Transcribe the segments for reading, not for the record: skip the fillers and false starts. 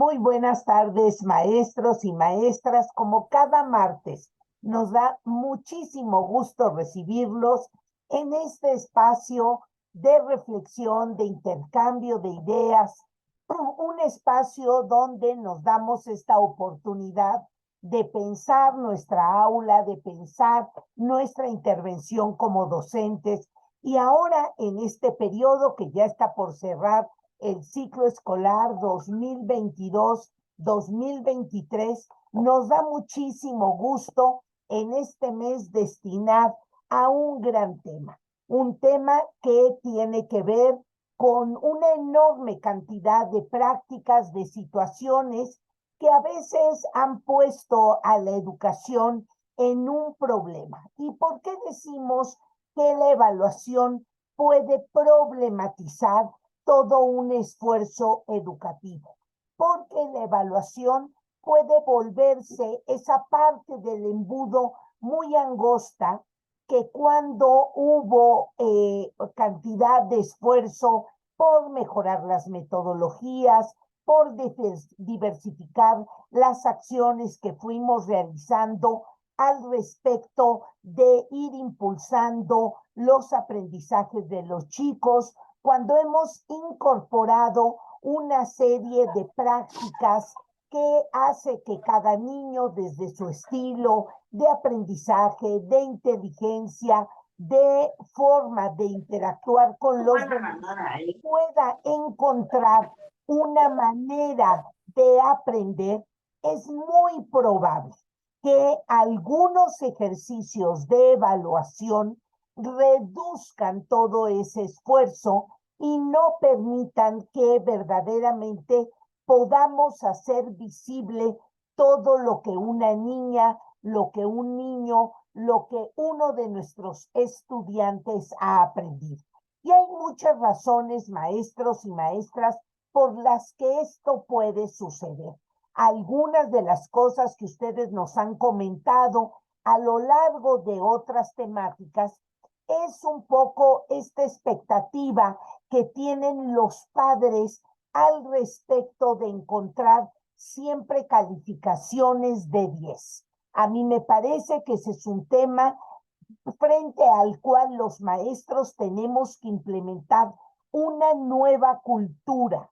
Muy buenas tardes, maestros y maestras. Como cada martes, nos da muchísimo gusto recibirlos en este espacio de reflexión, de intercambio de ideas, un espacio donde nos damos esta oportunidad de pensar nuestra aula, de pensar nuestra intervención como docentes. Y ahora, en este periodo que ya está por cerrar, el ciclo escolar 2022-2023, nos da muchísimo gusto en este mes destinar a un gran tema, un tema que tiene que ver con una enorme cantidad de prácticas, de situaciones que a veces han puesto a la educación en un problema. ¿Y por qué decimos que la evaluación puede problematizar todo un esfuerzo educativo? Porque la evaluación puede volverse esa parte del embudo muy angosta que cuando hubo cantidad de esfuerzo por mejorar las metodologías, por diversificar las acciones que fuimos realizando al respecto de ir impulsando los aprendizajes de los chicos, cuando hemos incorporado una serie de prácticas que hace que cada niño, desde su estilo de aprendizaje, de inteligencia, de forma de interactuar con los demás, pueda encontrar una manera de aprender, es muy probable que algunos ejercicios de evaluación reduzcan todo ese esfuerzo y no permitan que verdaderamente podamos hacer visible todo lo que una niña, lo que un niño, lo que uno de nuestros estudiantes ha aprendido. Y hay muchas razones, maestros y maestras, por las que esto puede suceder. Algunas de las cosas que ustedes nos han comentado a lo largo de otras temáticas es un poco esta expectativa que tienen los padres al respecto de encontrar siempre calificaciones de 10. A mí me parece que ese es un tema frente al cual los maestros tenemos que implementar una nueva cultura.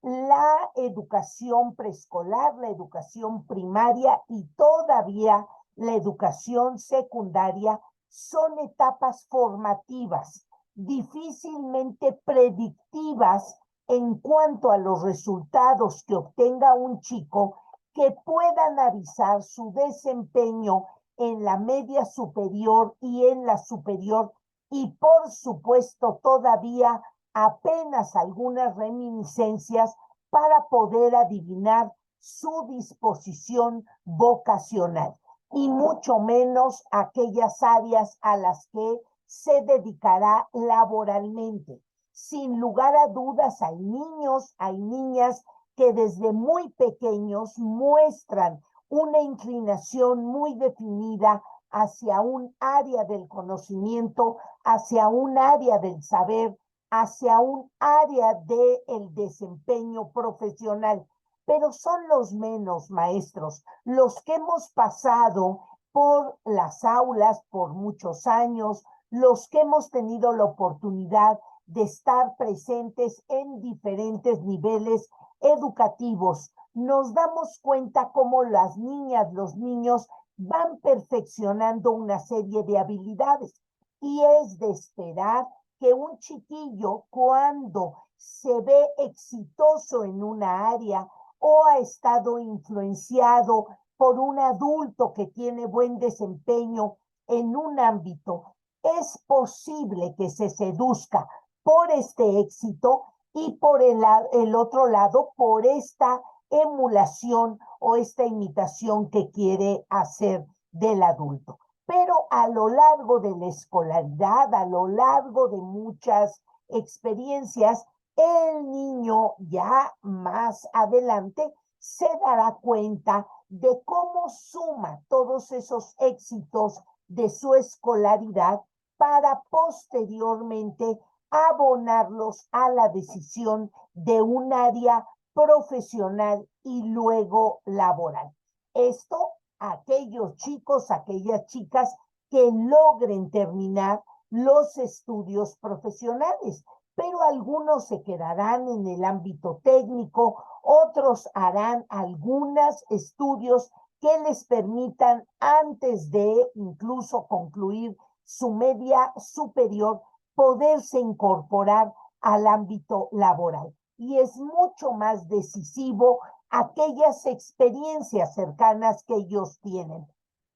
La educación preescolar, la educación primaria y todavía la educación secundaria son etapas formativas, difícilmente predictivas en cuanto a los resultados que obtenga un chico que puedan avisar su desempeño en la media superior y en la superior, y por supuesto todavía apenas algunas reminiscencias para poder adivinar su disposición vocacional, y mucho menos aquellas áreas a las que se dedicará laboralmente. Sin lugar a dudas, hay niños, hay niñas que desde muy pequeños muestran una inclinación muy definida hacia un área del conocimiento, hacia un área del saber, hacia un área del desempeño profesional. Pero son los menos, maestros, los que hemos pasado por las aulas por muchos años, los que hemos tenido la oportunidad de estar presentes en diferentes niveles educativos. Nos damos cuenta cómo las niñas, los niños van perfeccionando una serie de habilidades, y es de esperar que un chiquillo, cuando se ve exitoso en una área o ha estado influenciado por un adulto que tiene buen desempeño en un ámbito, es posible que se seduzca por este éxito y por el otro lado, por esta emulación o esta imitación que quiere hacer del adulto. Pero a lo largo de la escolaridad, a lo largo de muchas experiencias, el niño ya más adelante se dará cuenta de cómo suma todos esos éxitos de su escolaridad para posteriormente abonarlos a la decisión de un área profesional y luego laboral. Esto, aquellos chicos, aquellas chicas que logren terminar los estudios profesionales, pero algunos se quedarán en el ámbito técnico, otros harán algunos estudios que les permitan, antes de incluso concluir su media superior, poderse incorporar al ámbito laboral. Y es mucho más decisivo aquellas experiencias cercanas que ellos tienen.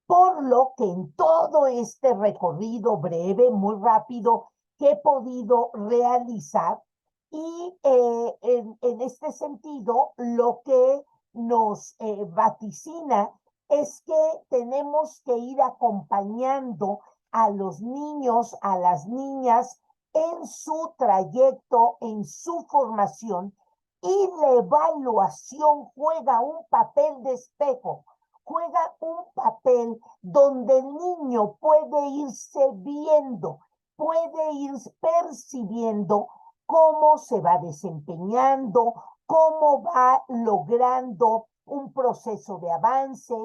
Por lo que en todo este recorrido breve, muy rápido, que he podido realizar, y en este sentido, lo que nos vaticina es que tenemos que ir acompañando a los niños, a las niñas, en su trayecto, en su formación, y la evaluación juega un papel de espejo, juega un papel donde el niño puede irse viendo, puede ir percibiendo cómo se va desempeñando, cómo va logrando un proceso de avance,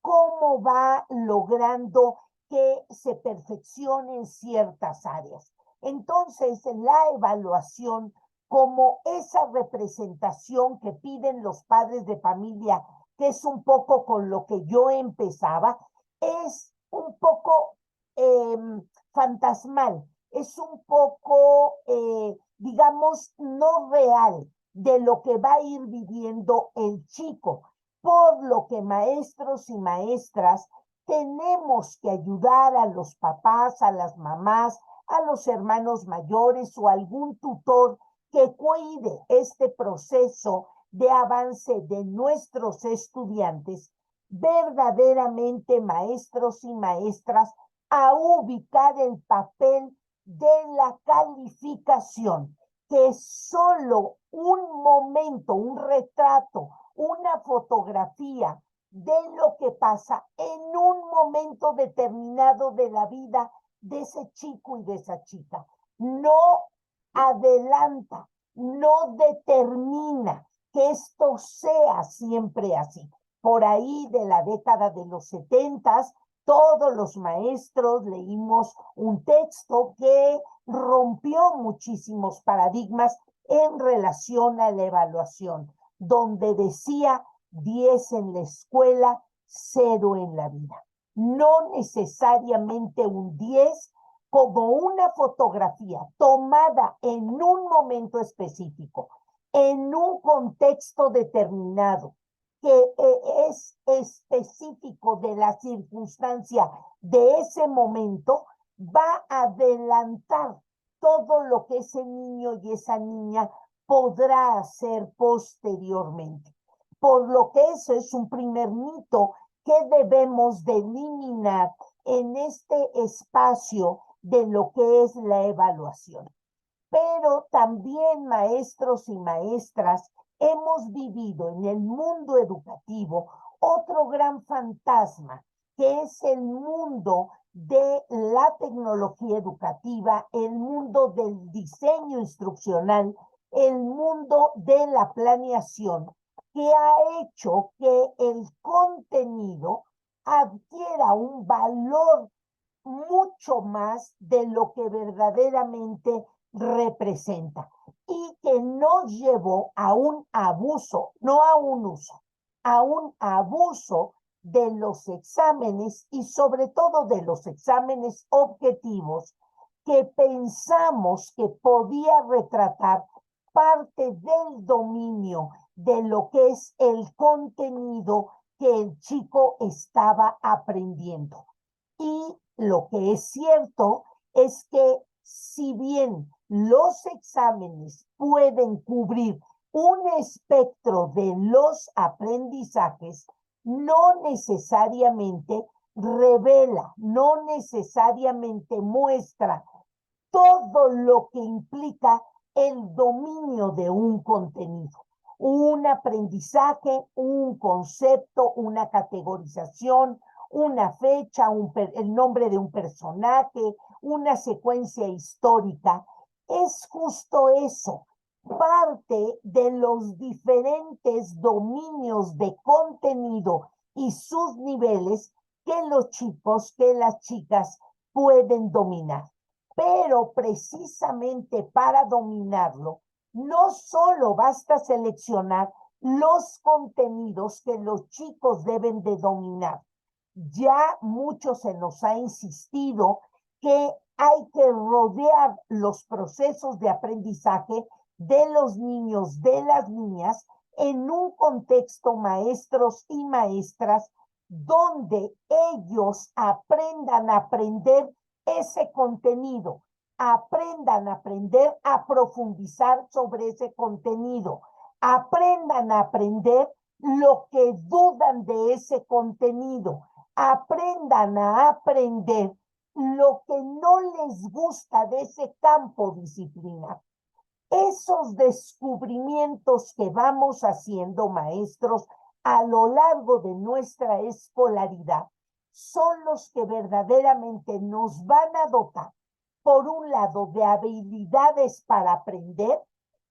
cómo va logrando que se perfeccionen ciertas áreas. Entonces, la evaluación, como esa representación que piden los padres de familia, que es un poco con lo que yo empezaba, es un poco fantasmal, es un poco, digamos, no real de lo que va a ir viviendo el chico, por lo que maestros y maestras tenemos que ayudar a los papás, a las mamás, a los hermanos mayores o algún tutor que cuide este proceso de avance de nuestros estudiantes, verdaderamente, maestros y maestras, a ubicar el papel de la calificación, que es solo un momento, un retrato, una fotografía de lo que pasa en un momento determinado de la vida de ese chico y de esa chica. No adelanta, no determina que esto sea siempre así. Por ahí de la década de los 70, todos los maestros leímos un texto que rompió muchísimos paradigmas en relación a la evaluación, donde decía 10 en la escuela, 0 en la vida. No necesariamente un 10 como una fotografía tomada en un momento específico, en un contexto determinado, que es específico de la circunstancia de ese momento, va a adelantar todo lo que ese niño y esa niña podrá hacer posteriormente. Por lo que eso es un primer mito que debemos de eliminar en este espacio de lo que es la evaluación. Pero también, maestros y maestras, hemos vivido en el mundo educativo otro gran fantasma, que es el mundo de la tecnología educativa, el mundo del diseño instruccional, el mundo de la planeación, que ha hecho que el contenido adquiera un valor mucho más de lo que verdaderamente representa y que nos llevó a un abuso, no a un uso, a un abuso de los exámenes y sobre todo de los exámenes objetivos que pensamos que podía retratar parte del dominio de lo que es el contenido que el chico estaba aprendiendo. Y lo que es cierto es que si bien los exámenes pueden cubrir un espectro de los aprendizajes, no necesariamente revela, no necesariamente muestra todo lo que implica el dominio de un contenido, un aprendizaje, un concepto, una categorización, una fecha, el nombre de un personaje, una secuencia histórica. Es justo eso, parte de los diferentes dominios de contenido y sus niveles que los chicos, que las chicas pueden dominar. Pero precisamente para dominarlo, no solo basta seleccionar los contenidos que los chicos deben de dominar. Ya mucho se nos ha insistido que hay que rodear los procesos de aprendizaje de los niños, de las niñas, en un contexto, maestros y maestras, donde ellos aprendan a aprender ese contenido, aprendan a aprender a profundizar sobre ese contenido, aprendan a aprender lo que dudan de ese contenido, aprendan a aprender lo que no les gusta de ese campo disciplinar. Esos descubrimientos que vamos haciendo, maestros, a lo largo de nuestra escolaridad, son los que verdaderamente nos van a dotar, por un lado, de habilidades para aprender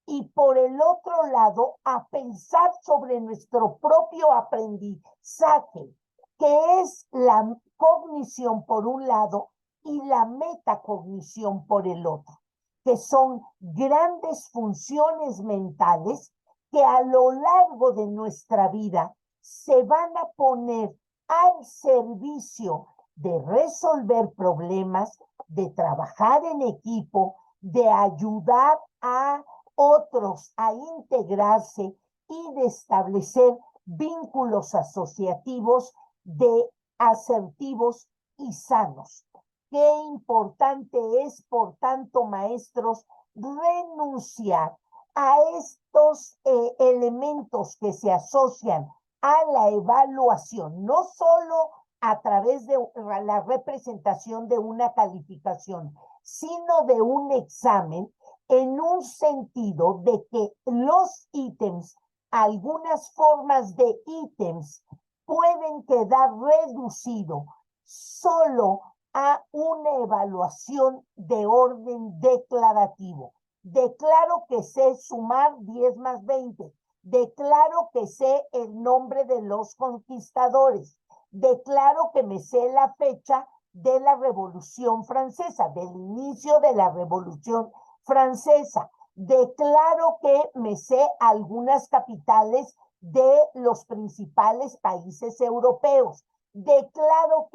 y por el otro lado, a pensar sobre nuestro propio aprendizaje, que es la cognición por un lado y la metacognición por el otro, que son grandes funciones mentales que a lo largo de nuestra vida se van a poner al servicio de resolver problemas, de trabajar en equipo, de ayudar a otros a integrarse y de establecer vínculos asociativos de asertivos y sanos. Qué importante es, por tanto, maestros, renunciar a estos elementos que se asocian a la evaluación, no solo a través de la representación de una calificación, sino de un examen, en un sentido de que los ítems, algunas formas de ítems, pueden quedar reducidos solo a una evaluación de orden declarativo. Declaro que sé sumar 10 más 20. Declaro que sé el nombre de los conquistadores. Declaro que me sé la fecha de la Revolución Francesa, del inicio de la Revolución Francesa. Declaro que me sé algunas capitales de los principales países europeos. Declaro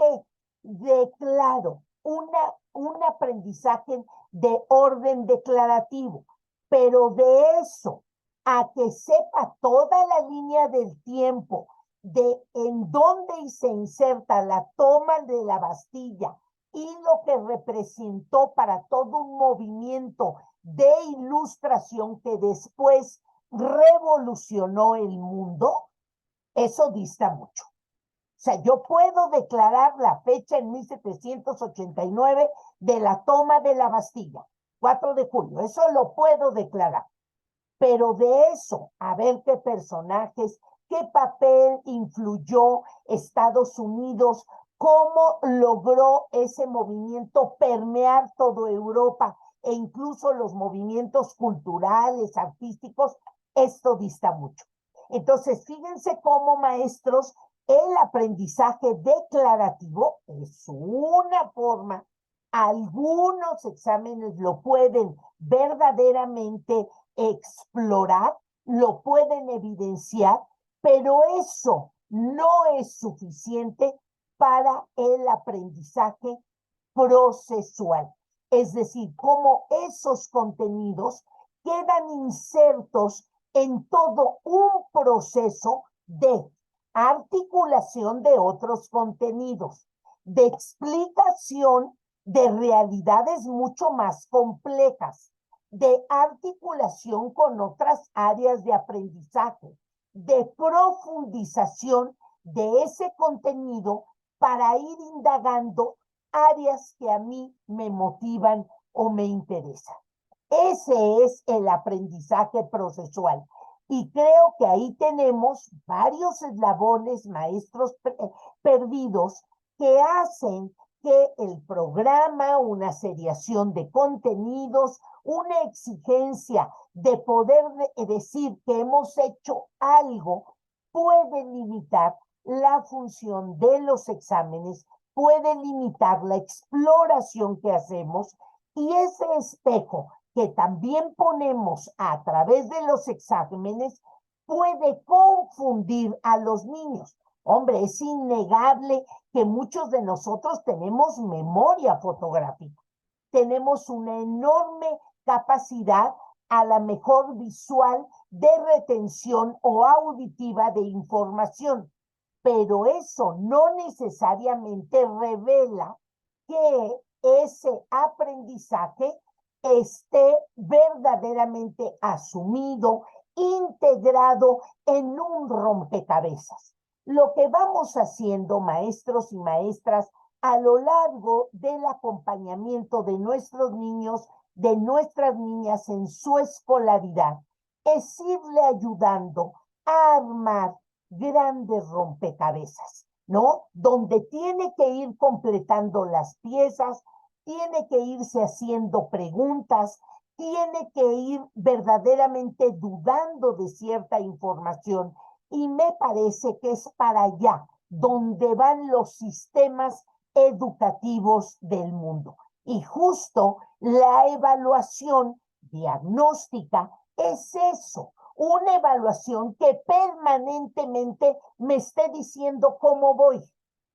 un aprendizaje de orden declarativo, pero de eso a que sepa toda la línea del tiempo de en dónde se inserta la toma de la Bastilla y lo que representó para todo un movimiento de ilustración que después revolucionó el mundo, eso dista mucho. O sea, yo puedo declarar la fecha en 1789 de la toma de la Bastilla, 4 de julio, eso lo puedo declarar. Pero de eso, a ver qué personajes, qué papel influyó Estados Unidos, cómo logró ese movimiento permear toda Europa e incluso los movimientos culturales, artísticos, esto dista mucho. Entonces, fíjense cómo, maestros, el aprendizaje declarativo es una forma, algunos exámenes lo pueden verdaderamente explorar, lo pueden evidenciar, pero eso no es suficiente para el aprendizaje procesual. Es decir, cómo esos contenidos quedan insertos en todo un proceso de articulación de otros contenidos, de explicación de realidades mucho más complejas, de articulación con otras áreas de aprendizaje, de profundización de ese contenido para ir indagando áreas que a mí me motivan o me interesan. Ese es el aprendizaje procesual. Y creo que ahí tenemos varios eslabones, maestros perdidos, que hacen que el programa, una seriación de contenidos, una exigencia de poder decir que hemos hecho algo, puede limitar la función de los exámenes, puede limitar la exploración que hacemos y ese espejo que también ponemos a través de los exámenes puede confundir a los niños. Hombre, es innegable que muchos de nosotros tenemos memoria fotográfica, tenemos una enorme capacidad, a la mejor visual, de retención o auditiva de información, pero eso no necesariamente revela que ese aprendizaje esté verdaderamente asumido, integrado en un rompecabezas. Lo que vamos haciendo, maestros y maestras, a lo largo del acompañamiento de nuestros niños, de nuestras niñas en su escolaridad, es irle ayudando a armar grandes rompecabezas, ¿no? Donde tiene que ir completando las piezas, tiene que irse haciendo preguntas, tiene que ir verdaderamente dudando de cierta información. Y me parece que es para allá donde van los sistemas educativos del mundo. Y justo la evaluación diagnóstica es eso, una evaluación que permanentemente me esté diciendo cómo voy.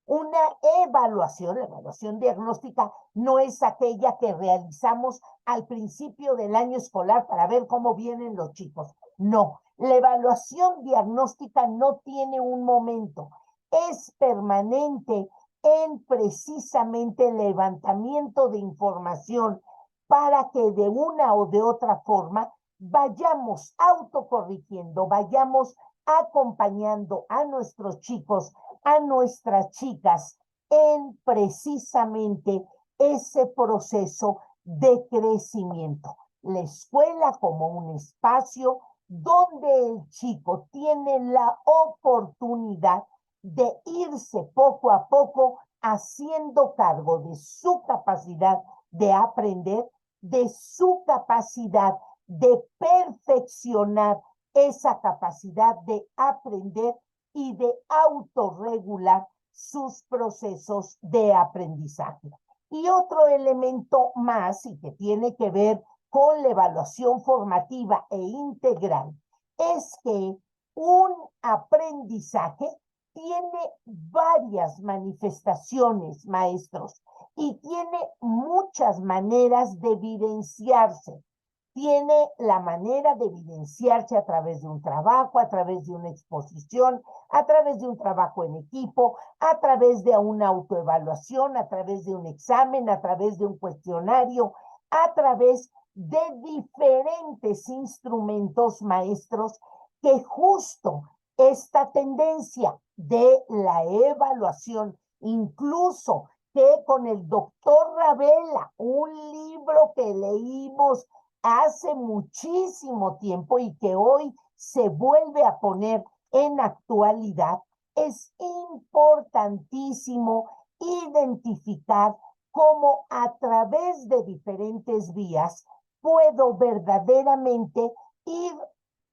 Una evaluación, la evaluación diagnóstica no es aquella que realizamos al principio del año escolar para ver cómo vienen los chicos. No, la evaluación diagnóstica no tiene un momento, es permanente en precisamente el levantamiento de información para que de una o de otra forma vayamos autocorrigiendo, vayamos acompañando a nuestros chicos, a nuestras chicas en precisamente ese proceso de crecimiento. La escuela como un espacio donde el chico tiene la oportunidad de irse poco a poco haciendo cargo de su capacidad de aprender, de su capacidad de perfeccionar esa capacidad de aprender y de autorregular sus procesos de aprendizaje. Y otro elemento más, y que tiene que ver con la evaluación formativa e integral, es que un aprendizaje tiene varias manifestaciones, maestros, y tiene muchas maneras de evidenciarse. tiene la manera de evidenciarse a través de un trabajo, a través de una exposición, a través de un trabajo en equipo, a través de una autoevaluación, a través de un examen, a través de un cuestionario, a través de diferentes instrumentos maestros que justo esta tendencia de la evaluación, incluso que con el doctor Ravela, un libro que leímos hace muchísimo tiempo y que hoy se vuelve a poner en actualidad, es importantísimo identificar cómo a través de diferentes vías puedo verdaderamente ir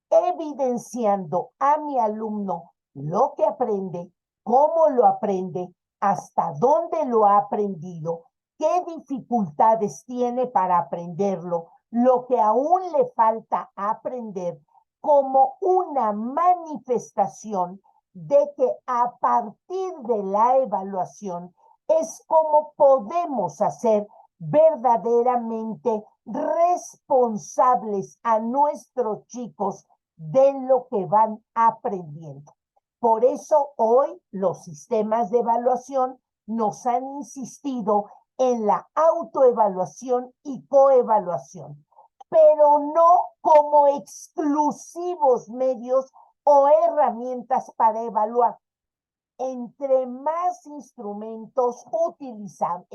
evidenciando a mi alumno lo que aprende, cómo lo aprende, hasta dónde lo ha aprendido, qué dificultades tiene para aprenderlo, lo que aún le falta aprender, como una manifestación de que a partir de la evaluación es como podemos hacer verdaderamente responsables a nuestros chicos de lo que van aprendiendo. Por eso hoy los sistemas de evaluación nos han insistido en la autoevaluación y coevaluación, pero no como exclusivos medios o herramientas para evaluar. Entre más instrumentos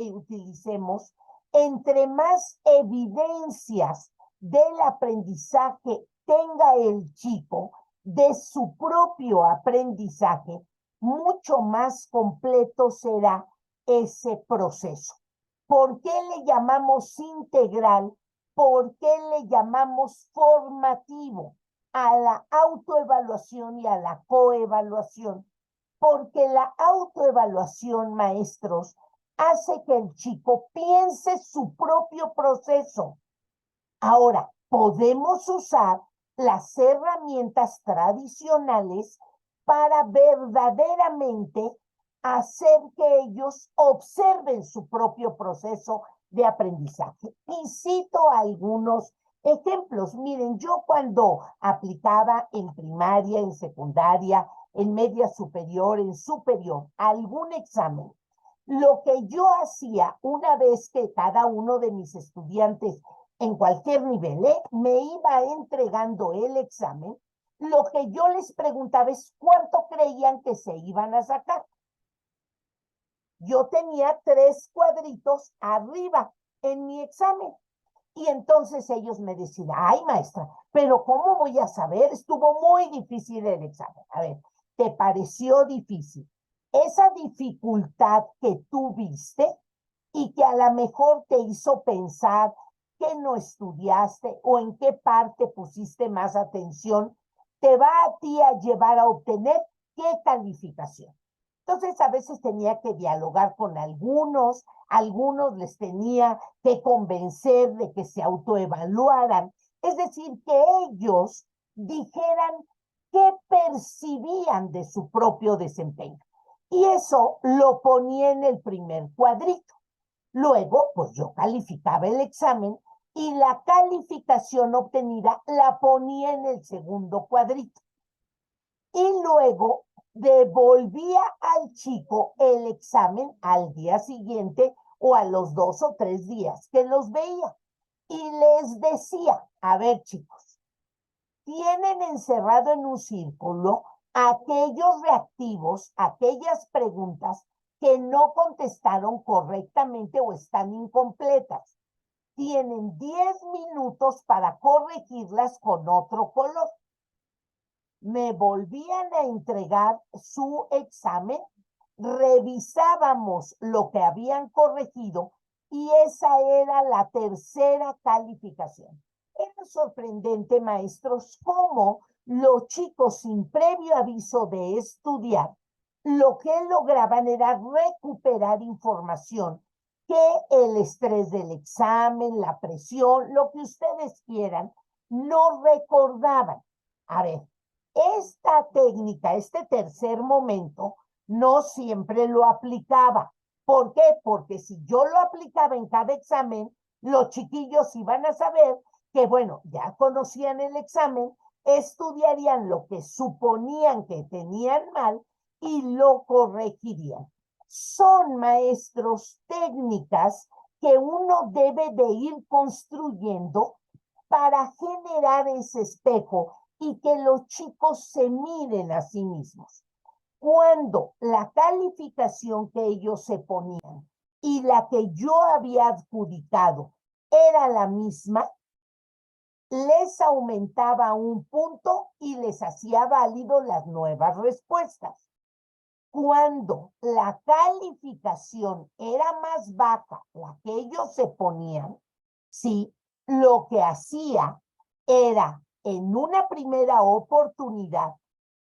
utilicemos, entre más evidencias del aprendizaje tenga el chico de su propio aprendizaje, mucho más completo será ese proceso. ¿Por qué le llamamos integral? ¿Por qué le llamamos formativo a la autoevaluación y a la coevaluación? Porque la autoevaluación, maestros, hace que el chico piense su propio proceso. Ahora, podemos usar las herramientas tradicionales para verdaderamente hacer que ellos observen su propio proceso de aprendizaje. Y cito algunos ejemplos. Miren, yo cuando aplicaba en primaria, en secundaria, en media superior, en superior, algún examen, lo que yo hacía una vez que cada uno de mis estudiantes en cualquier nivel, me iba entregando el examen, lo que yo les preguntaba es cuánto creían que se iban a sacar. Yo tenía 3 cuadritos arriba en mi examen. Y entonces ellos me decían, ay, maestra, pero ¿cómo voy a saber? Estuvo muy difícil el examen. A ver, ¿te pareció difícil? Esa dificultad que tú viste y que a lo mejor te hizo pensar que no estudiaste o en qué parte pusiste más atención, te va a ti a llevar a obtener qué calificación. Entonces, a veces tenía que dialogar con algunos les tenía que convencer de que se autoevaluaran, es decir, que ellos dijeran qué percibían de su propio desempeño. Y eso lo ponía en el primer cuadrito. Luego, pues yo calificaba el examen y la calificación obtenida la ponía en el segundo cuadrito. Y luego devolvía al chico el examen al día siguiente o a los 2 o 3 días que los veía. Y les decía, a ver chicos, tienen encerrado en un círculo aquellos reactivos, aquellas preguntas que no contestaron correctamente o están incompletas. Tienen 10 minutos para corregirlas con otro color. Me volvían a entregar su examen, revisábamos lo que habían corregido y esa era la tercera calificación. Era sorprendente, maestros, cómo los chicos sin previo aviso de estudiar, lo que lograban era recuperar información que el estrés del examen, la presión, lo que ustedes quieran, no recordaban. A ver, esta técnica, este tercer momento, no siempre lo aplicaba. ¿Por qué? Porque si yo lo aplicaba en cada examen, los chiquillos iban a saber que bueno, ya conocían el examen, estudiarían lo que suponían que tenían mal y lo corregirían. Son, maestros, técnicas que uno debe de ir construyendo para generar ese espejo y que los chicos se miren a sí mismos. Cuando la calificación que ellos se ponían y la que yo había adjudicado era la misma, les aumentaba un punto y les hacía válido las nuevas respuestas. Cuando la calificación era más baja, la que ellos se ponían, sí, lo que hacía era, en una primera oportunidad,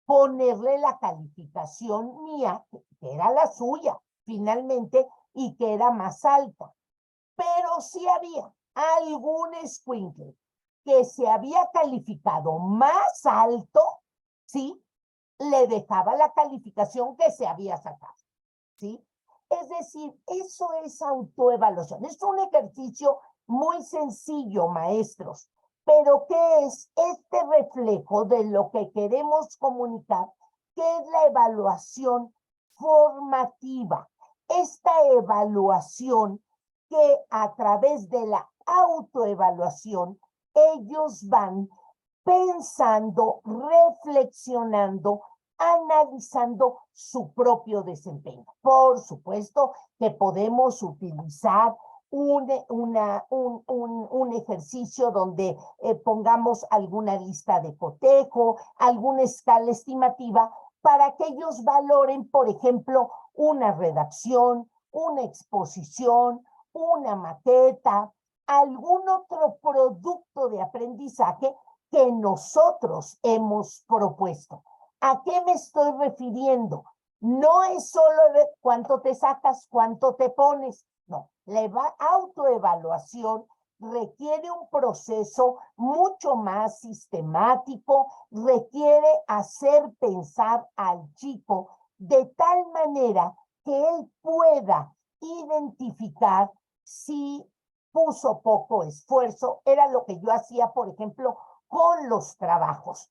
ponerle la calificación mía, que era la suya, finalmente, y que era más alta. Pero sí había algún escuincle que se había calificado más alto, ¿sí? Le dejaba la calificación que se había sacado, ¿sí? Es decir, eso es autoevaluación. Es un ejercicio muy sencillo, maestros, pero ¿qué es este reflejo de lo que queremos comunicar? ¿Qué es la evaluación formativa? Esta evaluación que a través de la autoevaluación ellos van pensando, reflexionando, analizando su propio desempeño. Por supuesto que podemos utilizar un ejercicio donde pongamos alguna lista de cotejo, alguna escala estimativa, para que ellos valoren, por ejemplo, una redacción, una exposición, una maqueta, algún otro producto de aprendizaje que nosotros hemos propuesto. ¿A qué me estoy refiriendo? No es solo de cuánto te sacas, cuánto te pones. No, la autoevaluación requiere un proceso mucho más sistemático, requiere hacer pensar al chico de tal manera que él pueda identificar si puso poco esfuerzo. Era lo que yo hacía, por ejemplo, con los trabajos.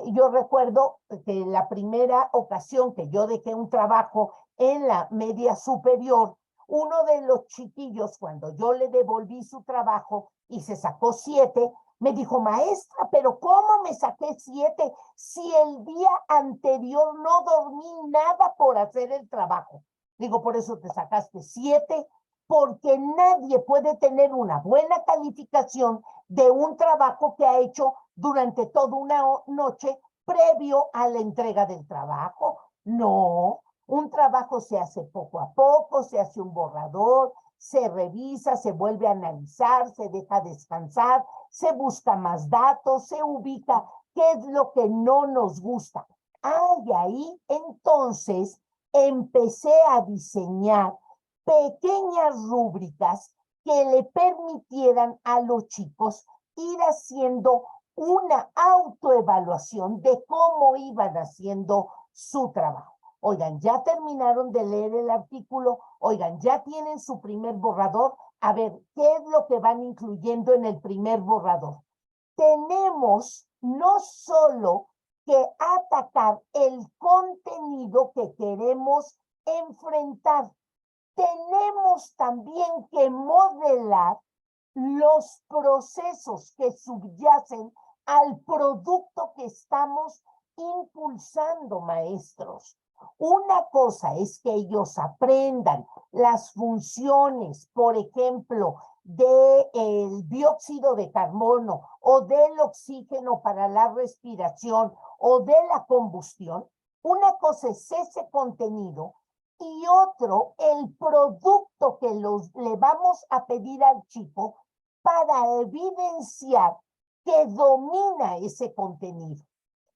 Yo recuerdo que la primera ocasión que yo dejé un trabajo en la media superior, uno de los chiquillos, cuando yo le devolví su trabajo y se sacó 7, me dijo, maestra, pero ¿cómo me saqué 7 si el día anterior no dormí nada por hacer el trabajo? Digo, por eso te sacaste 7, porque nadie puede tener una buena calificación de un trabajo que ha hecho durante toda una noche previo a la entrega del trabajo. No, un trabajo se hace poco a poco, se hace un borrador, se revisa, se vuelve a analizar, se deja descansar, se busca más datos, se ubica qué es lo que no nos gusta. Y ahí entonces empecé a diseñar pequeñas rúbricas que le permitieran a los chicos ir haciendo una autoevaluación de cómo iban haciendo su trabajo. Oigan, ya terminaron de leer el artículo, oigan, ya tienen su primer borrador. A ver, ¿qué es lo que van incluyendo en el primer borrador? Tenemos no solo que atacar el contenido que queremos enfrentar, tenemos también que modelar los procesos que subyacen al producto que estamos impulsando, maestros. Una cosa es que ellos aprendan las funciones, por ejemplo, del dióxido de carbono o del oxígeno para la respiración o de la combustión. Una cosa es ese contenido y otro, el producto que le vamos a pedir al chico para evidenciar que domina ese contenido.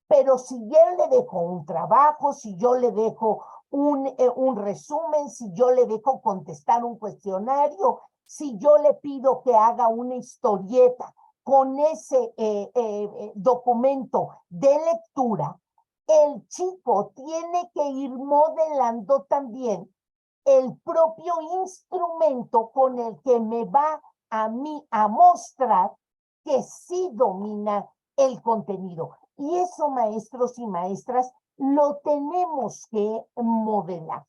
Pero si yo le dejo un trabajo, si yo le dejo un resumen, si yo le dejo contestar un cuestionario, si yo le pido que haga una historieta con ese documento de lectura, el chico tiene que ir modelando también el propio instrumento con el que me va a mí a mostrar que sí domina el contenido. Y eso, maestros y maestras, lo tenemos que modelar,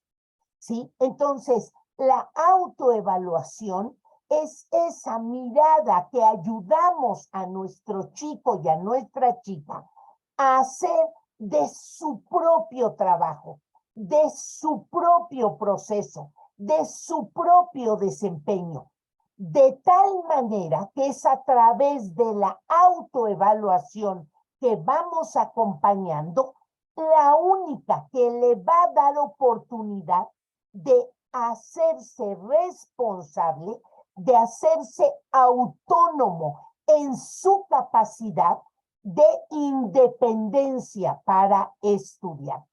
¿sí? Entonces, la autoevaluación es esa mirada que ayudamos a nuestro chico y a nuestra chica a hacer de su propio trabajo, de su propio proceso, de su propio desempeño, de tal manera que es a través de la autoevaluación que vamos acompañando la única que le va a dar oportunidad de hacerse responsable, de hacerse autónomo en su capacidad de independencia para estudiar.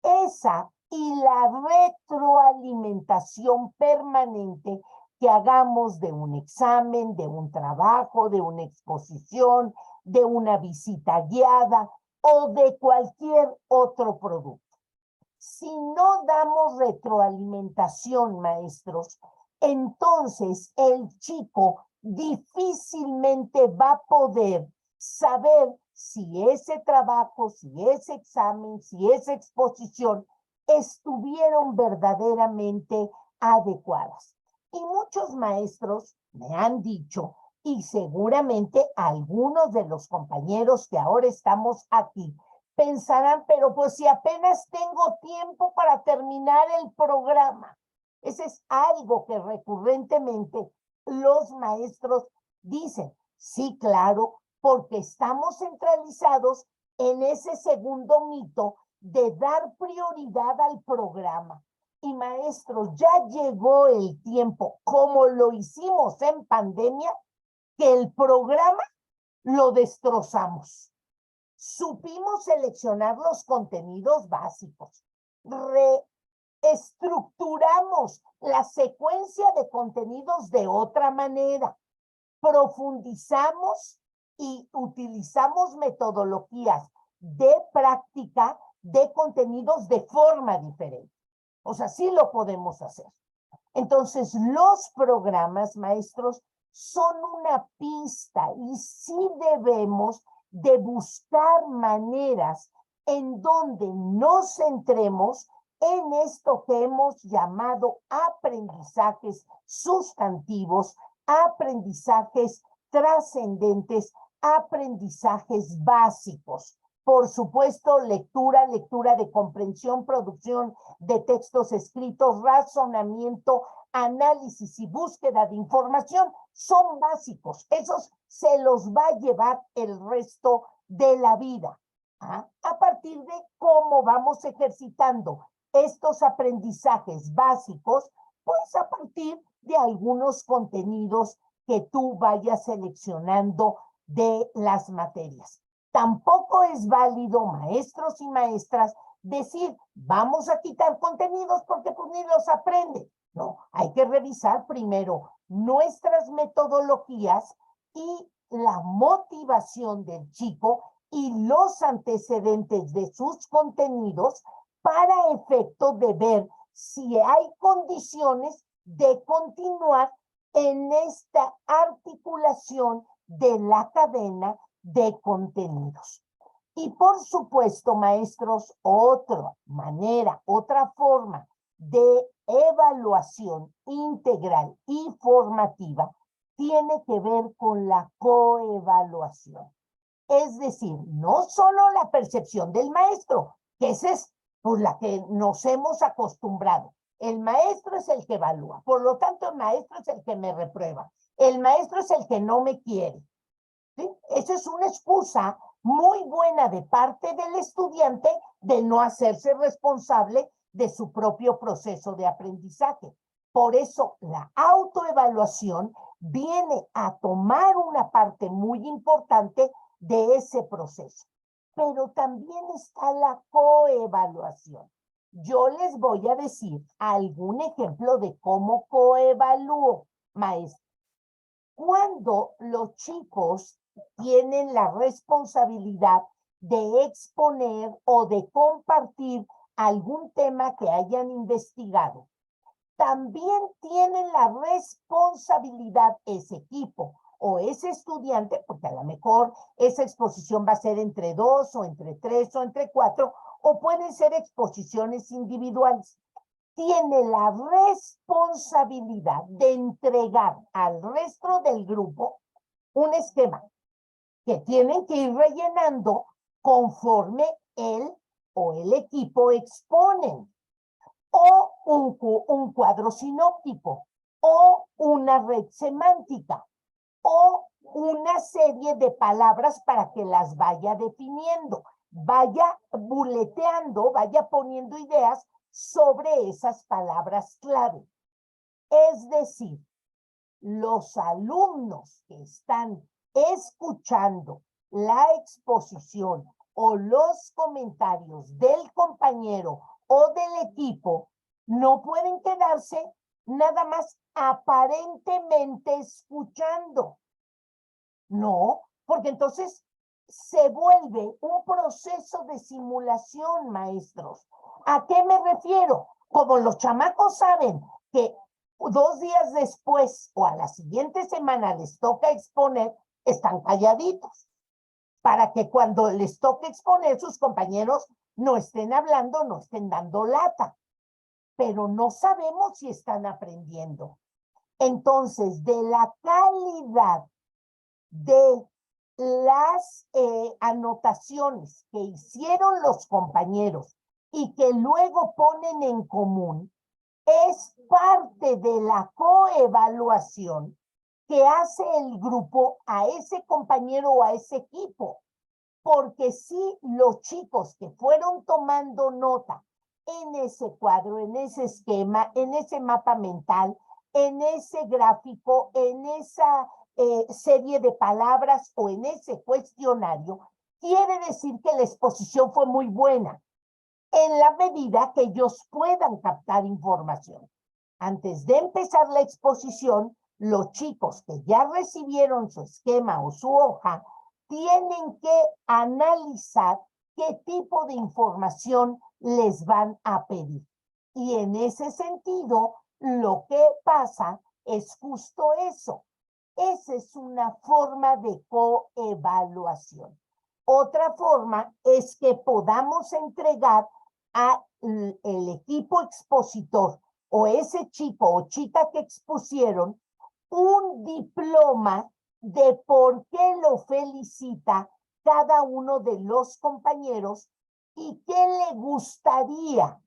Esa y la retroalimentación permanente que hagamos de un examen, de un trabajo, de una exposición, de una visita guiada o de cualquier otro producto. Si no damos retroalimentación, maestros, entonces el chico difícilmente va a poder saber si ese trabajo, si ese examen, si esa exposición estuvieron verdaderamente adecuadas. Y muchos maestros me han dicho, y seguramente algunos de los compañeros que ahora estamos aquí, pensarán, pero pues si apenas tengo tiempo para terminar el programa. Ese es algo que recurrentemente los maestros dicen. Sí, claro, porque estamos centralizados en ese segundo mito de dar prioridad al programa. Y maestros, ya llegó el tiempo, como lo hicimos en pandemia, que el programa lo destrozamos. Supimos seleccionar los contenidos básicos, reestructuramos la secuencia de contenidos de otra manera, profundizamos y utilizamos metodologías de práctica de contenidos de forma diferente. O sea, sí lo podemos hacer. Entonces, los programas, maestros, son una pista y sí debemos de buscar maneras en donde nos centremos en esto que hemos llamado aprendizajes sustantivos, aprendizajes trascendentes, aprendizajes básicos. Por supuesto, lectura de comprensión, producción de textos escritos, razonamiento, análisis y búsqueda de información son básicos. Esos se los va a llevar el resto de la vida. ¿Ah? A partir de cómo vamos ejercitando estos aprendizajes básicos, pues a partir de algunos contenidos que tú vayas seleccionando de las materias. Tampoco es válido, maestros y maestras, decir, vamos a quitar contenidos porque pues ni los aprende. No, hay que revisar primero nuestras metodologías y la motivación del chico y los antecedentes de sus contenidos para efecto de ver si hay condiciones de continuar en esta articulación de la cadena de contenidos. Y por supuesto, maestros, otra manera, otra forma de evaluación integral y formativa tiene que ver con la coevaluación. Es decir, no solo la percepción del maestro, que esa es por la que nos hemos acostumbrado. El maestro es el que evalúa, por lo tanto el maestro es el que me reprueba, el maestro es el que no me quiere. ¿Sí? Esa es una excusa muy buena de parte del estudiante de no hacerse responsable de su propio proceso de aprendizaje. Por eso la autoevaluación viene a tomar una parte muy importante de ese proceso. Pero también está la coevaluación. Yo les voy a decir algún ejemplo de cómo coevalúo, maestro. Cuando los chicos tienen la responsabilidad de exponer o de compartir algún tema que hayan investigado, también tienen la responsabilidad ese equipo o ese estudiante, porque a lo mejor esa exposición va a ser entre 2 o entre 3 o entre 4, o pueden ser exposiciones individuales. Tiene la responsabilidad de entregar al resto del grupo un esquema que tienen que ir rellenando conforme él o el equipo exponen, o un cuadro sinóptico, o una red semántica, o una serie de palabras para que las vaya definiendo, vaya buleteando, vaya poniendo ideas sobre esas palabras clave. Es decir, los alumnos que están escuchando la exposición o los comentarios del compañero o del equipo no pueden quedarse nada más aparentemente escuchando. No, porque entonces se vuelve un proceso de simulación, maestros. ¿A qué me refiero? Como los chamacos saben que 2 días después o a la siguiente semana les toca exponer, están calladitos, para que cuando les toque exponer sus compañeros no estén hablando, no estén dando lata, pero no sabemos si están aprendiendo. Entonces, de la calidad de las anotaciones que hicieron los compañeros y que luego ponen en común, es parte de la coevaluación que hace el grupo a ese compañero o a ese equipo. Porque si los chicos que fueron tomando nota en ese cuadro, en ese esquema, en ese mapa mental, en ese gráfico, en esa serie de palabras o en ese cuestionario, quiere decir que la exposición fue muy buena, en la medida que ellos puedan captar información. Antes de empezar la exposición, los chicos que ya recibieron su esquema o su hoja tienen que analizar qué tipo de información les van a pedir. Y en ese sentido, lo que pasa es justo eso. Esa es una forma de coevaluación. Otra forma es que podamos entregar al equipo expositor o ese chico o chica que expusieron un diploma de por qué lo felicita cada uno de los compañeros y qué le gustaría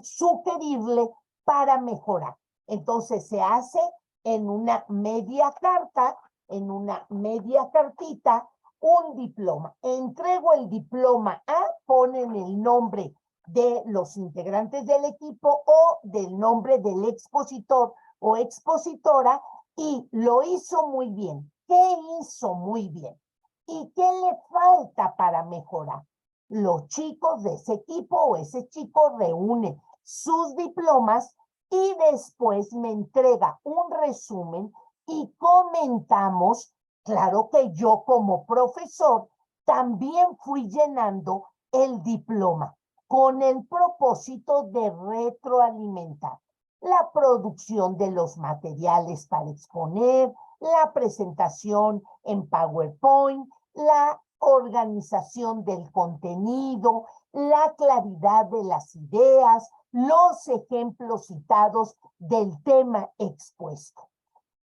sugerirle para mejorar. Entonces se hace en una media carta, en una media cartita, un diploma. Entrego el diploma A, ponen el nombre de los integrantes del equipo o del nombre del expositor o expositora, y lo hizo muy bien. ¿Qué hizo muy bien? ¿Y qué le falta para mejorar? Los chicos de ese equipo o ese chico reúne sus diplomas y después me entrega un resumen y comentamos. Claro que yo como profesor también fui llenando el diploma con el propósito de retroalimentar la producción de los materiales para exponer, la presentación en PowerPoint, la organización del contenido, la claridad de las ideas, los ejemplos citados del tema expuesto.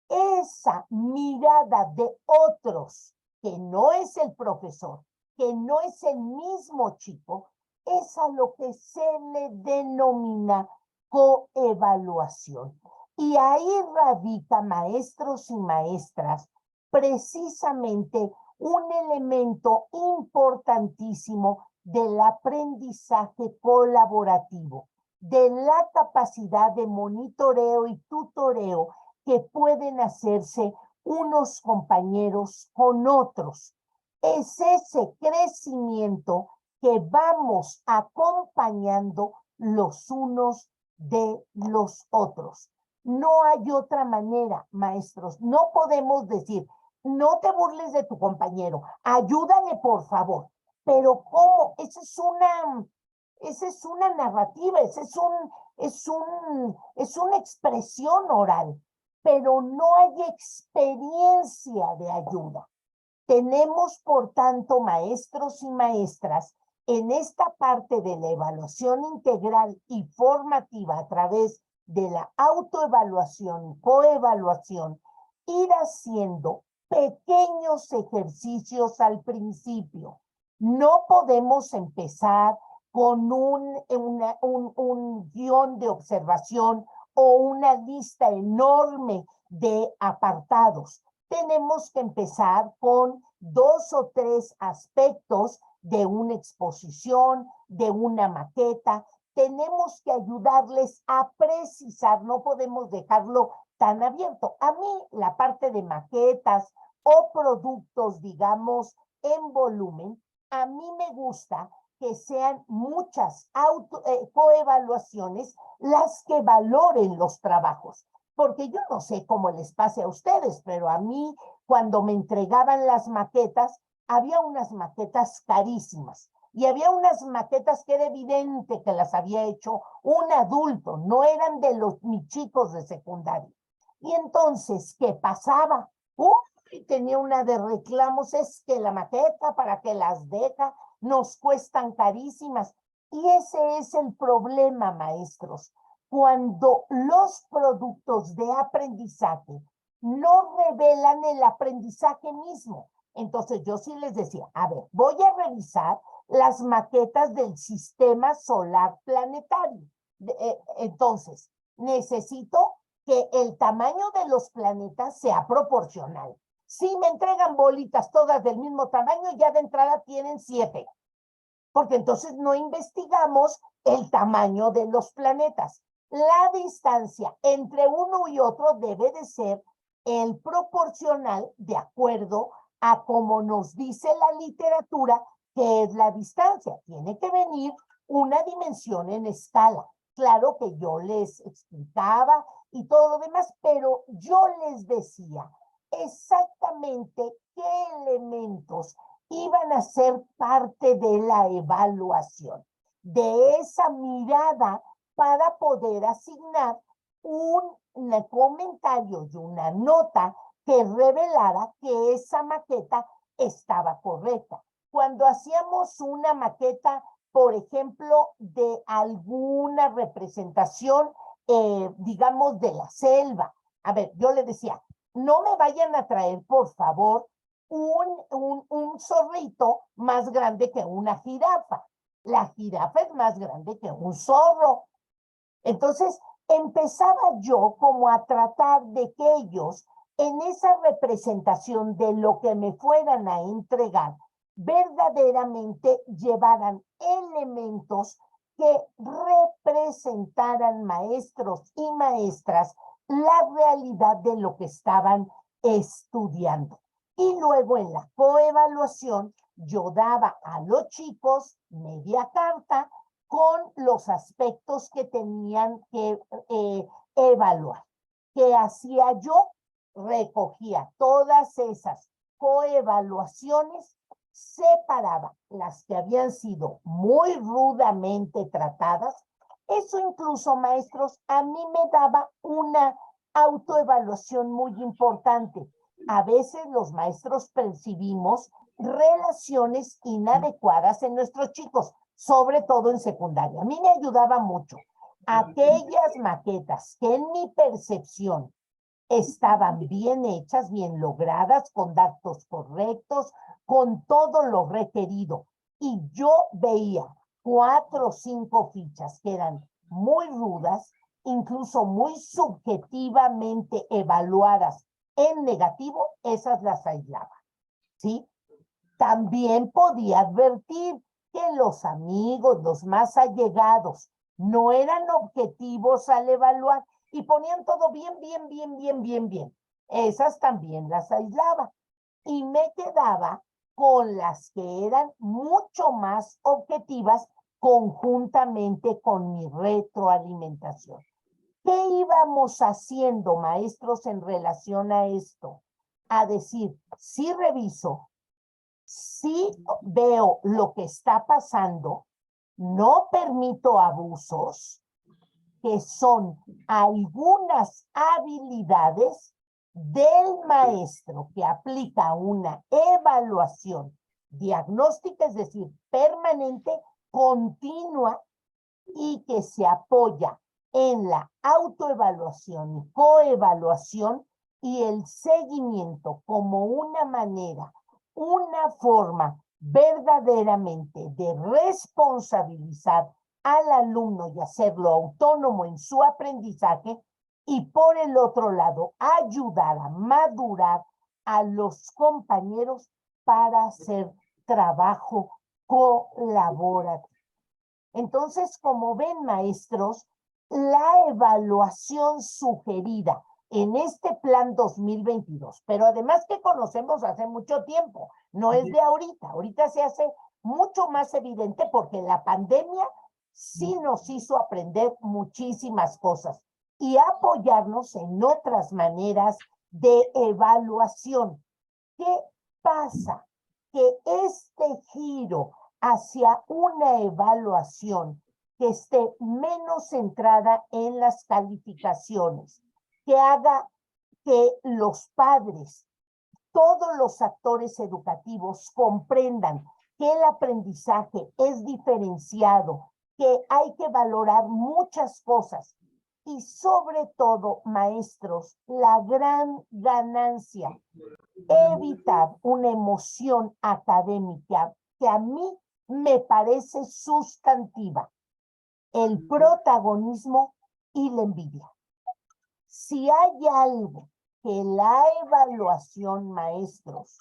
Esa mirada de otros, que no es el profesor, que no es el mismo chico, es a lo que se le denomina coevaluación. Y ahí radica, maestros y maestras, precisamente un elemento importantísimo del aprendizaje colaborativo, de la capacidad de monitoreo y tutoreo que pueden hacerse unos compañeros con otros. Es ese crecimiento que vamos acompañando los unos de los otros. No hay otra manera, maestros. No podemos decir, no te burles de tu compañero, ayúdale por favor. Pero ¿cómo? Esa es una narrativa, es una expresión oral. pero no hay experiencia de ayuda. Tenemos, por tanto, maestros y maestras en esta parte de la evaluación integral y formativa a través de la autoevaluación, coevaluación, ir haciendo pequeños ejercicios al principio. No podemos empezar con un guión de observación o una lista enorme de apartados. Tenemos que empezar con 2 o 3 aspectos de una exposición, de una maqueta. Tenemos que ayudarles a precisar, no podemos dejarlo tan abierto. A mí la parte de maquetas o productos, digamos, en volumen, a mí me gusta que sean muchas coevaluaciones las que valoren los trabajos. Porque yo no sé cómo les pase a ustedes, pero a mí cuando me entregaban las maquetas, había unas maquetas carísimas y había unas maquetas que era evidente que las había hecho un adulto, no eran de los mis chicos de secundaria. Y entonces, ¿qué pasaba? Tenía una de reclamos, es que la maqueta, ¿para que las deja? Nos cuestan carísimas. Y ese es el problema, maestros. Cuando los productos de aprendizaje no revelan el aprendizaje mismo. Entonces yo sí les decía, a ver, voy a revisar las maquetas del sistema solar planetario. Entonces, necesito que el tamaño de los planetas sea proporcional. Si me entregan bolitas todas del mismo tamaño, ya de entrada tienen 7. Porque entonces no investigamos el tamaño de los planetas. La distancia entre uno y otro debe de ser el proporcional de acuerdo a como nos dice la literatura que es la distancia. Tiene que venir una dimensión en escala. Claro que yo les explicaba y todo lo demás, pero yo les decía exactamente qué elementos iban a ser parte de la evaluación, de esa mirada para poder asignar un comentario y una nota que revelara que esa maqueta estaba correcta. Cuando hacíamos una maqueta, por ejemplo, de alguna representación, digamos, de la selva, a ver, yo le decía, no me vayan a traer, por favor, un zorrito más grande que una jirafa. La jirafa es más grande que un zorro. Entonces, empezaba yo como a tratar de que ellos, en esa representación de lo que me fueran a entregar, verdaderamente llevaran elementos que representaran, maestros y maestras, la realidad de lo que estaban estudiando. Y luego en la coevaluación yo daba a los chicos media carta con los aspectos que tenían que evaluar. ¿Qué hacía yo? Recogía todas esas coevaluaciones, separaba las que habían sido muy rudamente tratadas. Eso incluso, maestros, a mí me daba una autoevaluación muy importante. A veces los maestros percibimos relaciones inadecuadas en nuestros chicos, sobre todo en secundaria. A mí me ayudaba mucho. Aquellas maquetas que en mi percepción estaban bien hechas, bien logradas, con datos correctos, con todo lo requerido. Y yo veía 4 o 5 fichas que eran muy rudas, incluso muy subjetivamente evaluadas en negativo, esas las aislaba, ¿sí? También podía advertir que los amigos, los más allegados, no eran objetivos al evaluar y ponían todo bien, bien, bien, bien, bien, bien. Esas también las aislaba y me quedaba con las que eran mucho más objetivas conjuntamente con mi retroalimentación. ¿Qué íbamos haciendo, maestros, en relación a esto? A decir, sí reviso, sí veo lo que está pasando, no permito abusos, que son algunas habilidades del maestro que aplica una evaluación diagnóstica, es decir, permanente, continua, y que se apoya en la autoevaluación y coevaluación y el seguimiento como una manera, una forma verdaderamente de responsabilizar al alumno y hacerlo autónomo en su aprendizaje, y por el otro lado, ayudar a madurar a los compañeros para hacer trabajo colaborativo. Entonces, como ven, maestros, la evaluación sugerida en este plan 2022, pero además que conocemos hace mucho tiempo, no es de ahorita se hace mucho más evidente porque la pandemia sí nos hizo aprender muchísimas cosas y apoyarnos en otras maneras de evaluación. ¿Qué pasa? Que este giro hacia una evaluación que esté menos centrada en las calificaciones, que haga que los padres, todos los actores educativos comprendan que el aprendizaje es diferenciado, que hay que valorar muchas cosas y sobre todo, maestros, la gran ganancia, evitar una emoción académica que a mí me parece sustantiva, el protagonismo y la envidia. Si hay algo que la evaluación, maestros,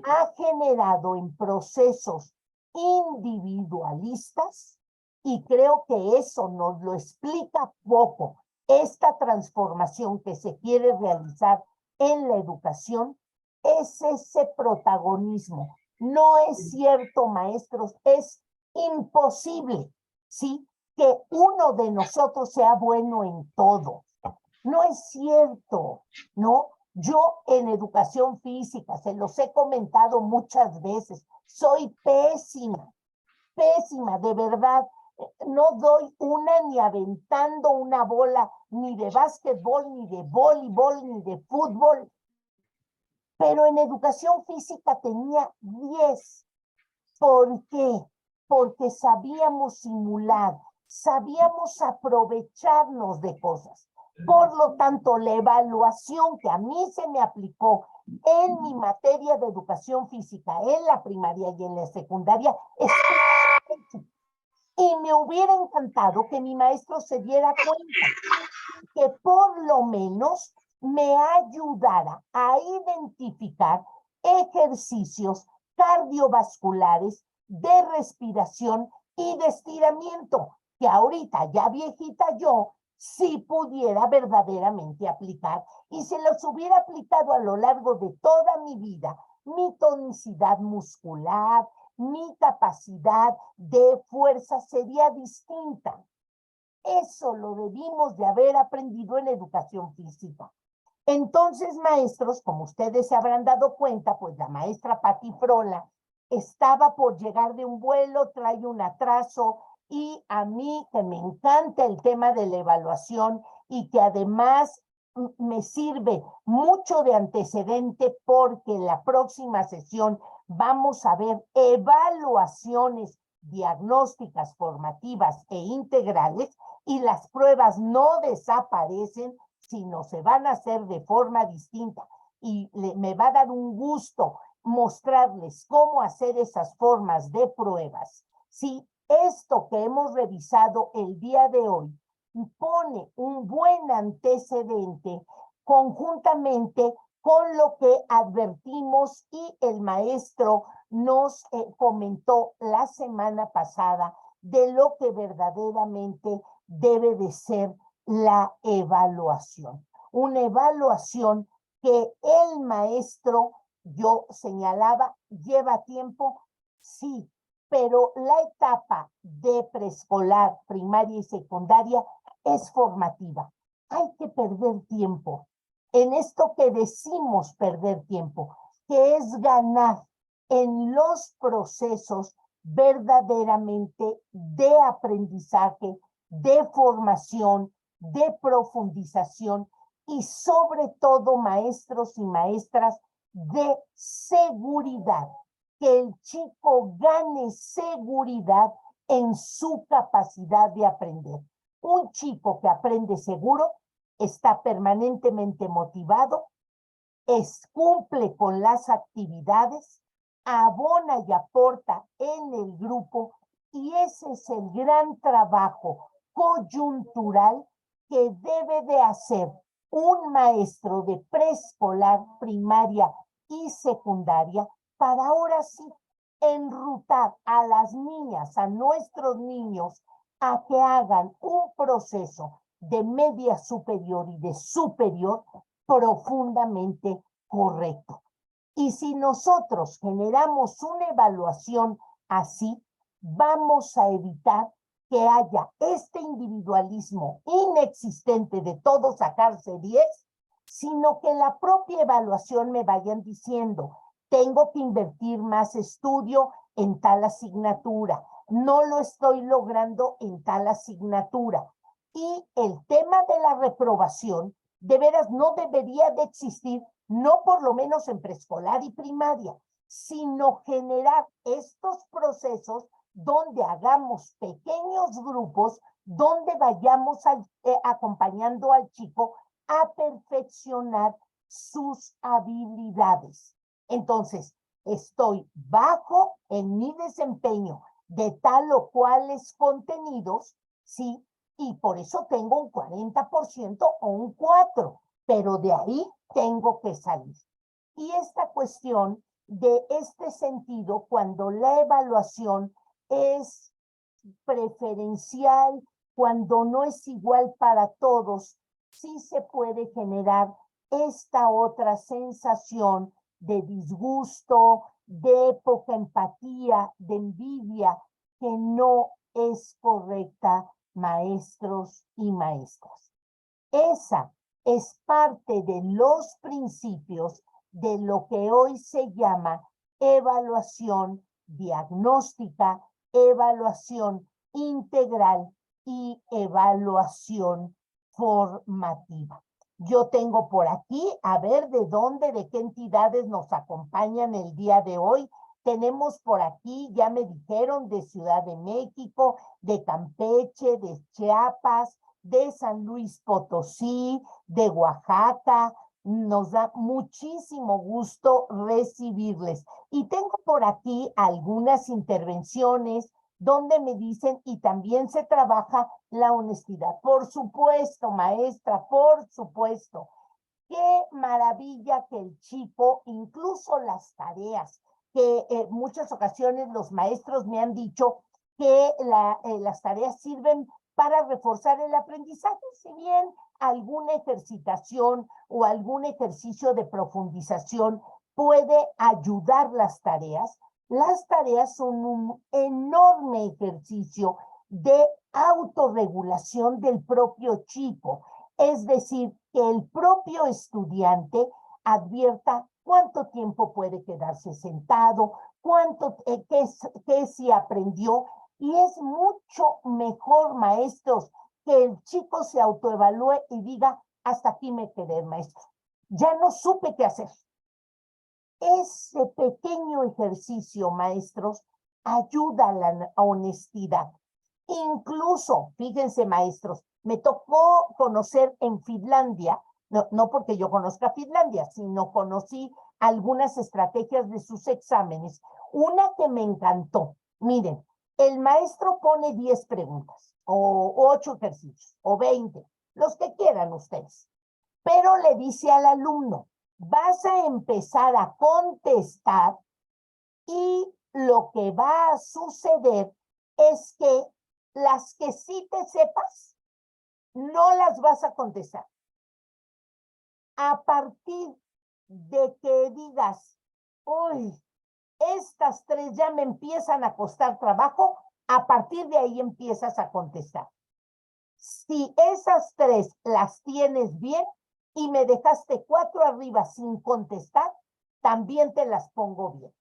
ha generado en procesos individualistas, y creo que eso nos lo explica poco, esta transformación que se quiere realizar en la educación, es ese protagonismo. No es cierto, maestros, es imposible, ¿sí?, que uno de nosotros sea bueno en todo. No es cierto, ¿no? Yo en educación física, se los he comentado muchas veces, soy pésima, de verdad. No doy una ni aventando una bola, ni de básquetbol, ni de voleibol, ni de fútbol. Pero en educación física tenía 10. ¿Por qué? Porque sabíamos simular, sabíamos aprovecharnos de cosas. Por lo tanto, la evaluación que a mí se me aplicó en mi materia de educación física, en la primaria y en la secundaria, es y me hubiera encantado que mi maestro se diera cuenta, que por lo menos me ayudara a identificar ejercicios cardiovasculares de respiración y de estiramiento, que ahorita ya viejita yo, sí pudiera verdaderamente aplicar, y se los hubiera aplicado a lo largo de toda mi vida, mi tonicidad muscular, mi capacidad de fuerza sería distinta. Eso lo debimos de haber aprendido en educación física. Entonces, maestros, como ustedes se habrán dado cuenta, pues la maestra Pati Frola estaba por llegar de un vuelo, trae un atraso, y a mí, que me encanta el tema de la evaluación y que además me sirve mucho de antecedente, porque en la próxima sesión vamos a ver evaluaciones diagnósticas, formativas e integrales, y las pruebas no desaparecen, sino se van a hacer de forma distinta. Y me va a dar un gusto mostrarles cómo hacer esas formas de pruebas. Si esto que hemos revisado el día de hoy pone un buen antecedente conjuntamente con lo que advertimos y el maestro nos comentó la semana pasada de lo que verdaderamente debe de ser la evaluación. Una evaluación que el maestro, yo señalaba, lleva tiempo, sí, pero la etapa de preescolar, primaria y secundaria es formativa. Hay que perder tiempo en esto que decimos perder tiempo, que es ganar en los procesos verdaderamente de aprendizaje, de formación, de profundización y sobre todo, maestros y maestras, de seguridad, que el chico gane seguridad en su capacidad de aprender. Un chico que aprende seguro está permanentemente motivado, cumple con las actividades, abona y aporta en el grupo, y ese es el gran trabajo coyuntural que debe de hacer un maestro de preescolar, primaria y secundaria para ahora sí enrutar a las niñas, a nuestros niños, a que hagan un proceso de media superior y de superior profundamente correcto. Y si nosotros generamos una evaluación así, vamos a evitar que haya este individualismo inexistente de todos sacarse 10, sino que en la propia evaluación me vayan diciendo, tengo que invertir más estudio en tal asignatura, no lo estoy logrando en tal asignatura. Y el tema de la reprobación, de veras, no debería de existir, no por lo menos en preescolar y primaria, sino generar estos procesos donde hagamos pequeños grupos, donde vayamos acompañando al chico a perfeccionar sus habilidades. Entonces, estoy bajo en mi desempeño de tal o cuales contenidos, ¿sí? Y por eso tengo un 40% o un 4%, pero de ahí tengo que salir. Y esta cuestión de este sentido, cuando la evaluación es preferencial, cuando no es igual para todos, sí se puede generar esta otra sensación de disgusto, de poca empatía, de envidia, que no es correcta, maestros y maestras. Esa es parte de los principios de lo que hoy se llama evaluación diagnóstica, evaluación integral y evaluación formativa. Yo tengo por aquí, a ver de dónde, de qué entidades nos acompañan el día de hoy. Tenemos por aquí, ya me dijeron, de Ciudad de México, de Campeche, de Chiapas, de San Luis Potosí, de Oaxaca. Nos da muchísimo gusto recibirles. Y tengo por aquí algunas intervenciones donde me dicen, y también se trabaja la honestidad. Por supuesto, maestra, por supuesto. Qué maravilla que el chico, incluso las tareas, que en muchas ocasiones los maestros me han dicho que las tareas sirven para reforzar el aprendizaje, si bien alguna ejercitación o algún ejercicio de profundización puede ayudar las tareas son un enorme ejercicio de autorregulación del propio chico. Es decir, que el propio estudiante advierta cuánto tiempo puede quedarse sentado, qué sí aprendió, y es mucho mejor, maestros, que el chico se autoevalúe y diga, hasta aquí me quedé, maestro. Ya no supe qué hacer. Ese pequeño ejercicio, maestros, ayuda a la honestidad. Incluso, fíjense, maestros, me tocó conocer en Finlandia, no porque yo conozca Finlandia, sino conocí algunas estrategias de sus exámenes. Una que me encantó, miren, el maestro pone 10 preguntas, o 8 ejercicios, o 20, los que quieran ustedes, pero le dice al alumno, vas a empezar a contestar y lo que va a suceder es que las que sí te sepas, no las vas a contestar. A partir de que digas, uy, estas 3 ya me empiezan a costar trabajo, a partir de ahí empiezas a contestar. Si esas 3 las tienes bien y me dejaste 4 arriba sin contestar, también te las pongo bien.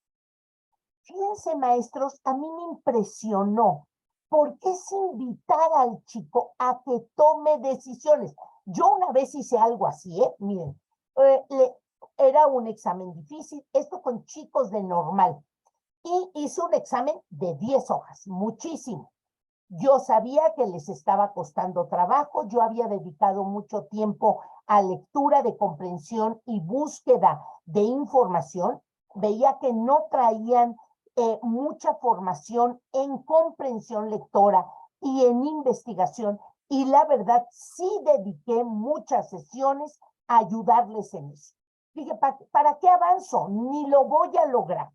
Fíjense, maestros, a mí me impresionó porque es invitar al chico a que tome decisiones. Yo una vez hice algo así, miren, era un examen difícil, esto con chicos de normal, y hice un examen de 10 hojas, muchísimo. Yo sabía que les estaba costando trabajo, yo había dedicado mucho tiempo a lectura de comprensión y búsqueda de información, veía que no traían mucha formación en comprensión lectora y en investigación, y la verdad sí dediqué muchas sesiones a ayudarles en eso. Dije, ¿para qué avanzo? Ni lo voy a lograr.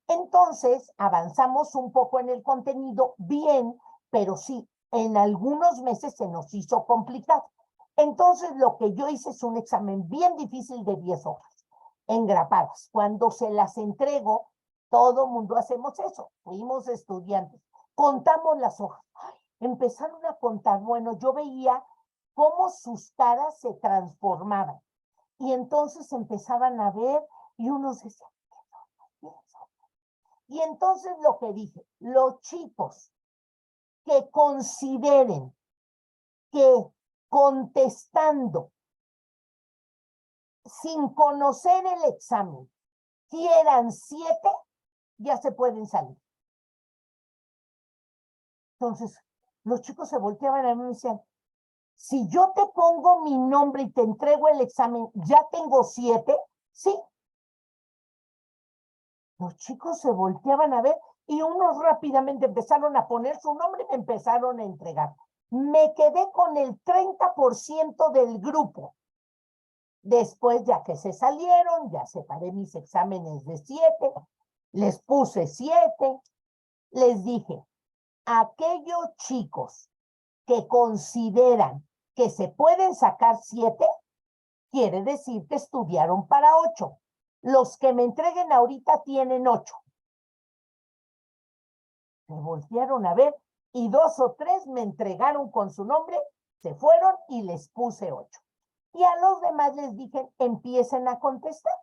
Entonces avanzamos un poco en el contenido, bien, pero sí, en algunos meses se nos hizo complicado. Entonces lo que yo hice es un examen bien difícil de 10 hojas, engrapadas. Cuando se las entrego, todo mundo hacemos eso, fuimos estudiantes, contamos las hojas. Ay, empezaron a contar, bueno, yo veía cómo sus caras se transformaban y entonces empezaban a ver y unos decían, y entonces lo que dije, los chicos que consideren que contestando sin conocer el examen quieran 7, ya se pueden salir. Entonces, los chicos se volteaban a mí y me decían, si yo te pongo mi nombre y te entrego el examen, ¿ya tengo 7? Sí. Los chicos se volteaban a ver y unos rápidamente empezaron a poner su nombre y me empezaron a entregar. Me quedé con el 30% del grupo. Después, ya que se salieron, ya separé mis exámenes de 7, les puse 7, les dije, aquellos chicos que consideran que se pueden sacar 7, quiere decir que estudiaron para 8. Los que me entreguen ahorita tienen 8. Me voltearon a ver y 2 o 3 me entregaron con su nombre, se fueron y les puse 8. Y a los demás les dije, empiecen a contestar.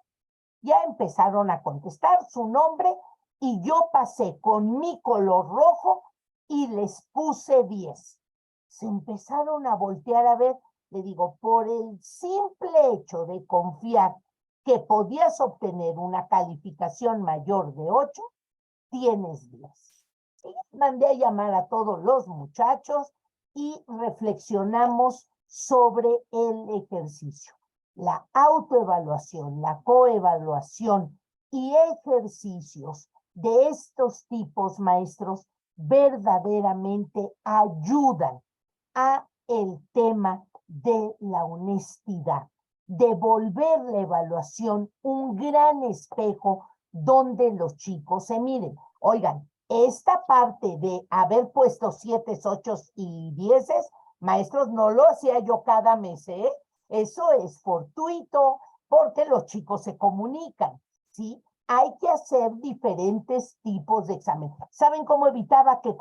Ya empezaron a contestar su nombre y yo pasé con mi color rojo y les puse 10. Se empezaron a voltear a ver, le digo, por el simple hecho de confiar que podías obtener una calificación mayor de 8, tienes 10. Y mandé a llamar a todos los muchachos y reflexionamos sobre el ejercicio. La autoevaluación, la coevaluación y ejercicios de estos tipos, maestros, verdaderamente ayudan a el tema de la honestidad, de volver la evaluación un gran espejo donde los chicos se miren. Oigan, esta parte de haber puesto 7, 8 y 10, maestros, no lo hacía yo cada mes, ¿eh? Eso es fortuito porque los chicos se comunican, ¿sí? Hay que hacer diferentes tipos de examen. ¿Saben cómo evitaba que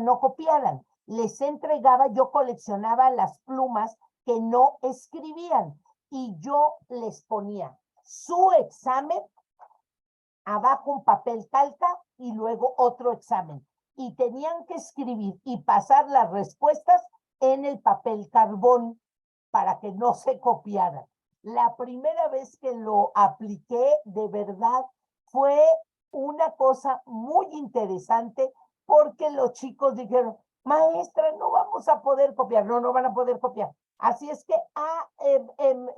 no copiaran? Les entregaba, yo coleccionaba las plumas que no escribían y yo les ponía su examen, abajo un papel calca y luego otro examen. Y tenían que escribir y pasar las respuestas en el papel carbón para que no se copiaran. La primera vez que lo apliqué, de verdad, fue una cosa muy interesante porque los chicos dijeron, maestra, no vamos a poder copiar. No, no van a poder copiar. Así es que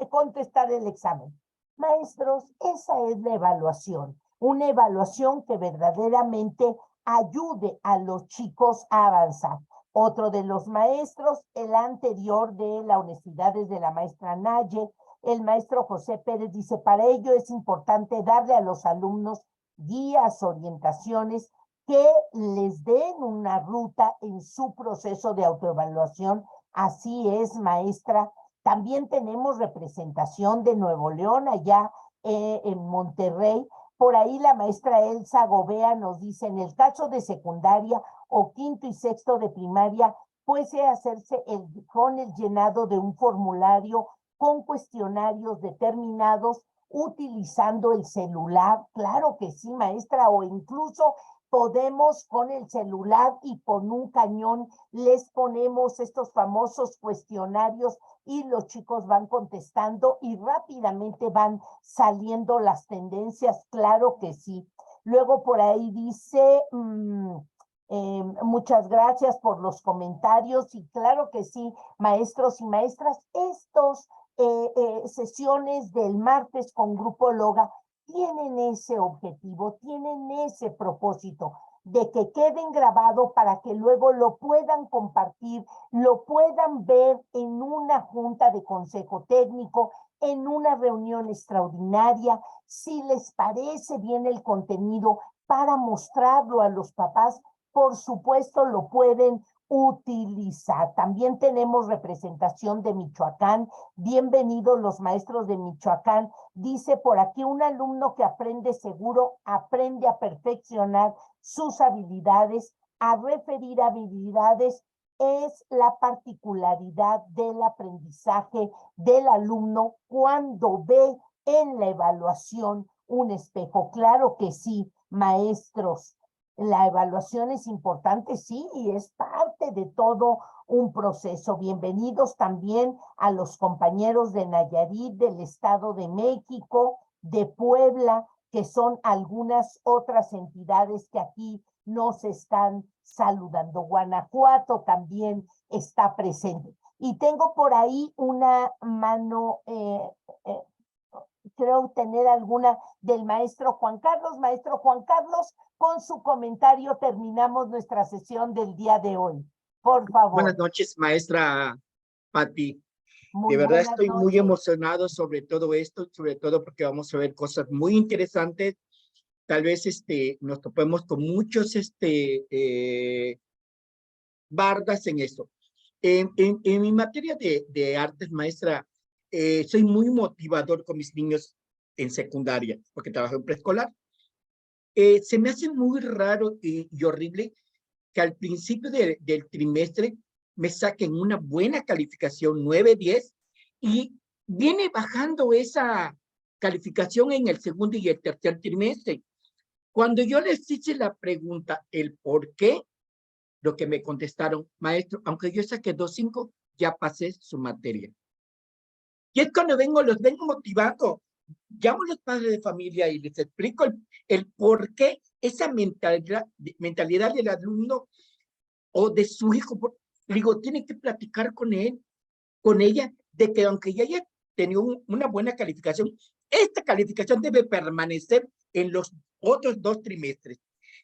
contestar el examen. Maestros, esa es la evaluación. Una evaluación que verdaderamente ayude a los chicos a avanzar. Otro de los maestros, el anterior de la honestidad es de la maestra Naye, el maestro José Pérez dice, para ello es importante darle a los alumnos guías, orientaciones que les den una ruta en su proceso de autoevaluación. Así es, maestra. También tenemos representación de Nuevo León allá en Monterrey. Por ahí la maestra Elsa Gobea nos dice, en el caso de secundaria o quinto y sexto de primaria, puede hacerse con el llenado de un formulario con cuestionarios determinados utilizando el celular. Claro que sí, maestra, o incluso podemos con el celular y con un cañón les ponemos estos famosos cuestionarios y los chicos van contestando y rápidamente van saliendo las tendencias, claro que sí. Luego por ahí dice, muchas gracias por los comentarios y claro que sí, maestros y maestras, estos sesiones del martes con Grupo Loga tienen ese objetivo, tienen ese propósito de que queden grabado para que luego lo puedan compartir, lo puedan ver en una junta de consejo técnico, en una reunión extraordinaria, si les parece bien el contenido para mostrarlo a los papás, por supuesto lo pueden utilizar. También tenemos representación de Michoacán. Bienvenidos los maestros de Michoacán. Dice por aquí, un alumno que aprende seguro, aprende a perfeccionar sus habilidades, a referir habilidades, es la particularidad del aprendizaje del alumno cuando ve en la evaluación un espejo. Claro que sí, maestros. La evaluación es importante, sí, y es parte de todo un proceso. Bienvenidos también a los compañeros de Nayarit, del Estado de México, de Puebla, que son algunas otras entidades que aquí nos están saludando. Guanajuato también está presente. Y tengo por ahí una mano, creo tener alguna del maestro Juan Carlos. Maestro Juan Carlos, con su comentario terminamos nuestra sesión del día de hoy. Por Buenas favor. noches, maestra Patti. De Muy verdad buenas estoy muy noches. emocionado sobre todo esto, sobre todo porque vamos a ver cosas muy interesantes. Tal vez nos topemos con muchos bardas en esto. En mi materia de artes, maestra, soy muy motivador con mis niños en secundaria, porque trabajo en preescolar. Se me hace muy raro y horrible que al principio del trimestre me saquen una buena calificación, 9, 10, y viene bajando esa calificación en el segundo y el tercer trimestre. Cuando yo les hice la pregunta, el por qué, lo que me contestaron, maestro, aunque yo saqué 2.5, ya pasé su materia. Y es cuando los vengo motivando. Llamo a los padres de familia y les explico el por qué esa mentalidad del alumno o de su hijo, digo, tiene que platicar con él, con ella, de que aunque ya haya tenido una buena calificación, esta calificación debe permanecer en los otros 2 trimestres.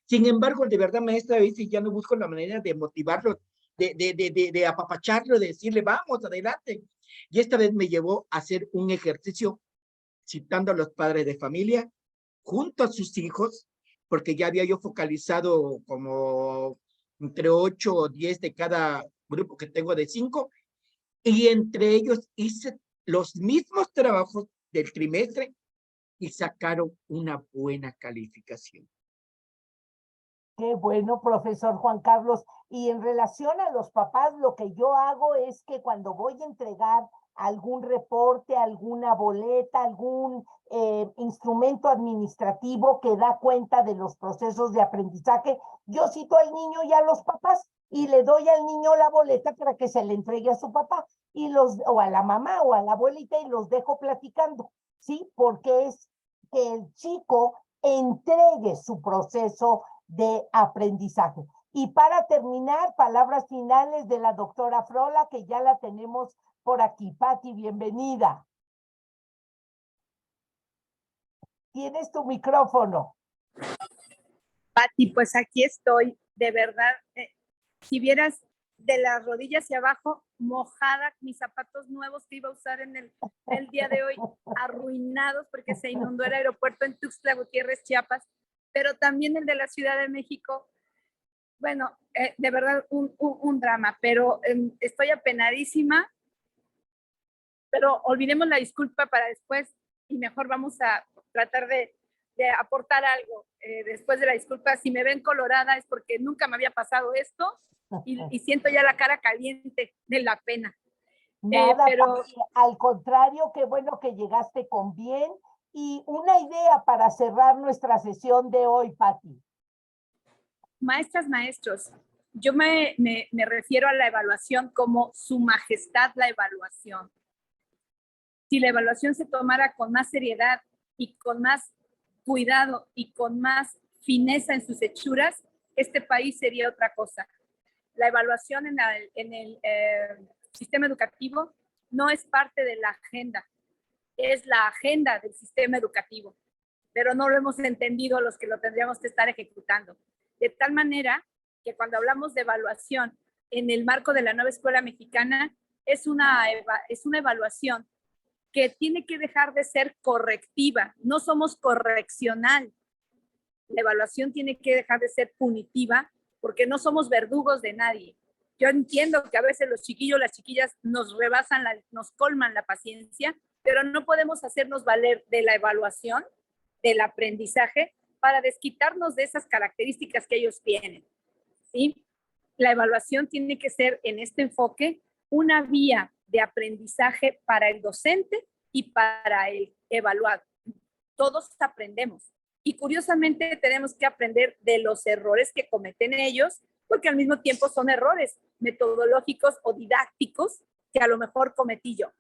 Sin embargo, de verdad, maestra, a veces ya no busco la manera de motivarlo, de apapacharlo, de decirle, vamos, adelante. Y esta vez me llevó a hacer un ejercicio citando a los padres de familia, junto a sus hijos, porque ya había yo focalizado como entre 8 o 10 de cada grupo que tengo de 5, y entre ellos hice los mismos trabajos del trimestre y sacaron una buena calificación. Qué bueno, profesor Juan Carlos. Y en relación a los papás, lo que yo hago es que cuando voy a entregar algún reporte, alguna boleta, algún instrumento administrativo que da cuenta de los procesos de aprendizaje, yo cito al niño y a los papás y le doy al niño la boleta para que se le entregue a su papá o a la mamá o a la abuelita y los dejo platicando, ¿sí? Porque es que el chico entregue su proceso de aprendizaje. Y para terminar, palabras finales de la doctora Frola, que ya la tenemos por aquí. Patti, bienvenida. Tienes tu micrófono. Pati, pues aquí estoy, de verdad, si vieras de las rodillas hacia abajo, mojada, mis zapatos nuevos que iba a usar en el día de hoy, arruinados porque se inundó el aeropuerto en Tuxtla Gutiérrez, Chiapas, pero también el de la Ciudad de México. Bueno, de verdad, un drama, pero estoy apenadísima, pero olvidemos la disculpa para después y mejor vamos a tratar de aportar algo después de la disculpa. Si me ven colorada es porque nunca me había pasado esto y siento ya la cara caliente de la pena. Nada, pero al contrario, qué bueno que llegaste con bien. Y una idea para cerrar nuestra sesión de hoy, Patti. Maestras, maestros, yo me refiero a la evaluación como su majestad la evaluación. Si la evaluación se tomara con más seriedad y con más cuidado y con más fineza en sus hechuras, este país sería otra cosa. La evaluación en el sistema educativo no es parte de la agenda, es la agenda del sistema educativo, pero no lo hemos entendido los que lo tendríamos que estar ejecutando. De tal manera que cuando hablamos de evaluación en el marco de la nueva escuela mexicana, es una evaluación que tiene que dejar de ser correctiva. No somos correccional. La evaluación tiene que dejar de ser punitiva porque no somos verdugos de nadie. Yo entiendo que a veces los chiquillos, las chiquillas nos rebasan, nos colman la paciencia, pero no podemos hacernos valer de la evaluación, del aprendizaje, para desquitarnos de esas características que ellos tienen, ¿sí? La evaluación tiene que ser, en este enfoque, una vía de aprendizaje para el docente y para el evaluado. Todos aprendemos. Y curiosamente tenemos que aprender de los errores que cometen ellos, porque al mismo tiempo son errores metodológicos o didácticos que a lo mejor cometí yo.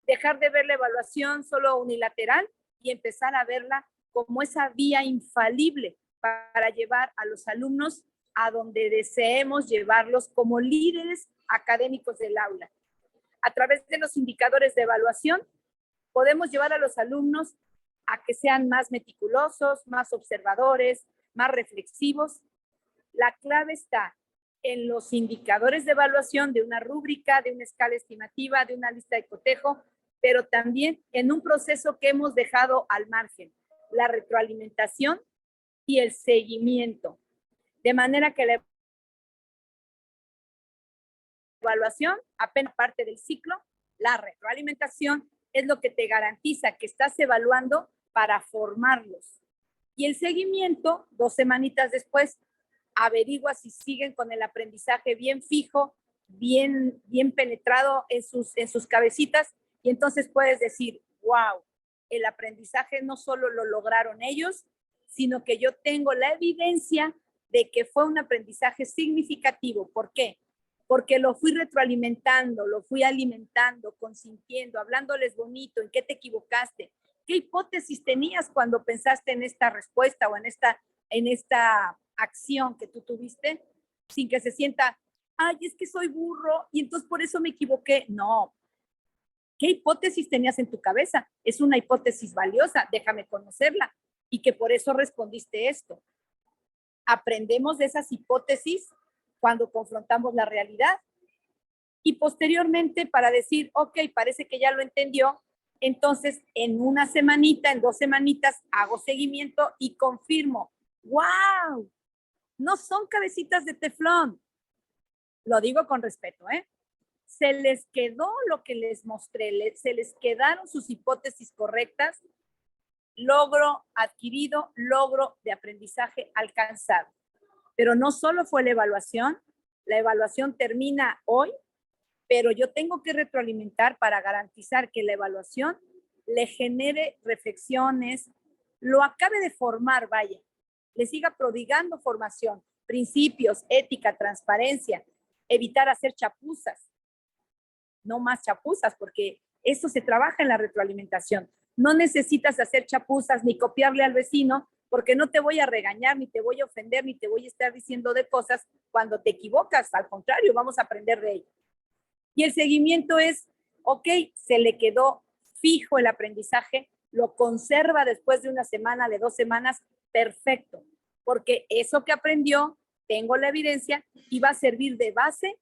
Dejar de ver la evaluación solo unilateral y empezar a verla como esa vía infalible para llevar a los alumnos a donde deseemos llevarlos como líderes académicos del aula. A través de los indicadores de evaluación, podemos llevar a los alumnos a que sean más meticulosos, más observadores, más reflexivos. La clave está en los indicadores de evaluación de una rúbrica, de una escala estimativa, de una lista de cotejo, pero también en un proceso que hemos dejado al margen, la retroalimentación y el seguimiento. De manera que la evaluación apenas parte del ciclo, la retroalimentación es lo que te garantiza que estás evaluando para formarlos. Y el seguimiento, 2 semanitas después, averigua si siguen con el aprendizaje bien fijo, bien penetrado en sus cabecitas, y entonces puedes decir, wow, el aprendizaje no solo lo lograron ellos, sino que yo tengo la evidencia de que fue un aprendizaje significativo. ¿Por qué? Porque lo fui retroalimentando, lo fui alimentando, consintiendo, hablándoles bonito, en qué te equivocaste, qué hipótesis tenías cuando pensaste en esta respuesta o en esta acción que tú tuviste, sin que se sienta, ay, es que soy burro y entonces por eso me equivoqué. No. ¿Qué hipótesis tenías en tu cabeza? Es una hipótesis valiosa, déjame conocerla, y que por eso respondiste esto. Aprendemos de esas hipótesis cuando confrontamos la realidad y posteriormente para decir, ok, parece que ya lo entendió, entonces en una semanita, en 2 semanitas hago seguimiento y confirmo, wow, no son cabecitas de teflón, lo digo con respeto, se les quedó lo que les mostré, se les quedaron sus hipótesis correctas, logro adquirido, logro de aprendizaje alcanzado. Pero no solo fue la evaluación termina hoy, pero yo tengo que retroalimentar para garantizar que la evaluación le genere reflexiones, lo acabe de formar, vaya, le siga prodigando formación, principios, ética, transparencia, evitar hacer chapuzas, no más chapuzas, porque eso se trabaja en la retroalimentación. No necesitas hacer chapuzas ni copiarle al vecino, porque no te voy a regañar, ni te voy a ofender, ni te voy a estar diciendo de cosas cuando te equivocas. Al contrario, vamos a aprender de ello. Y el seguimiento es, ok, se le quedó fijo el aprendizaje, lo conserva después de 1 semana, de 2 semanas, perfecto, porque eso que aprendió, tengo la evidencia y va a servir de base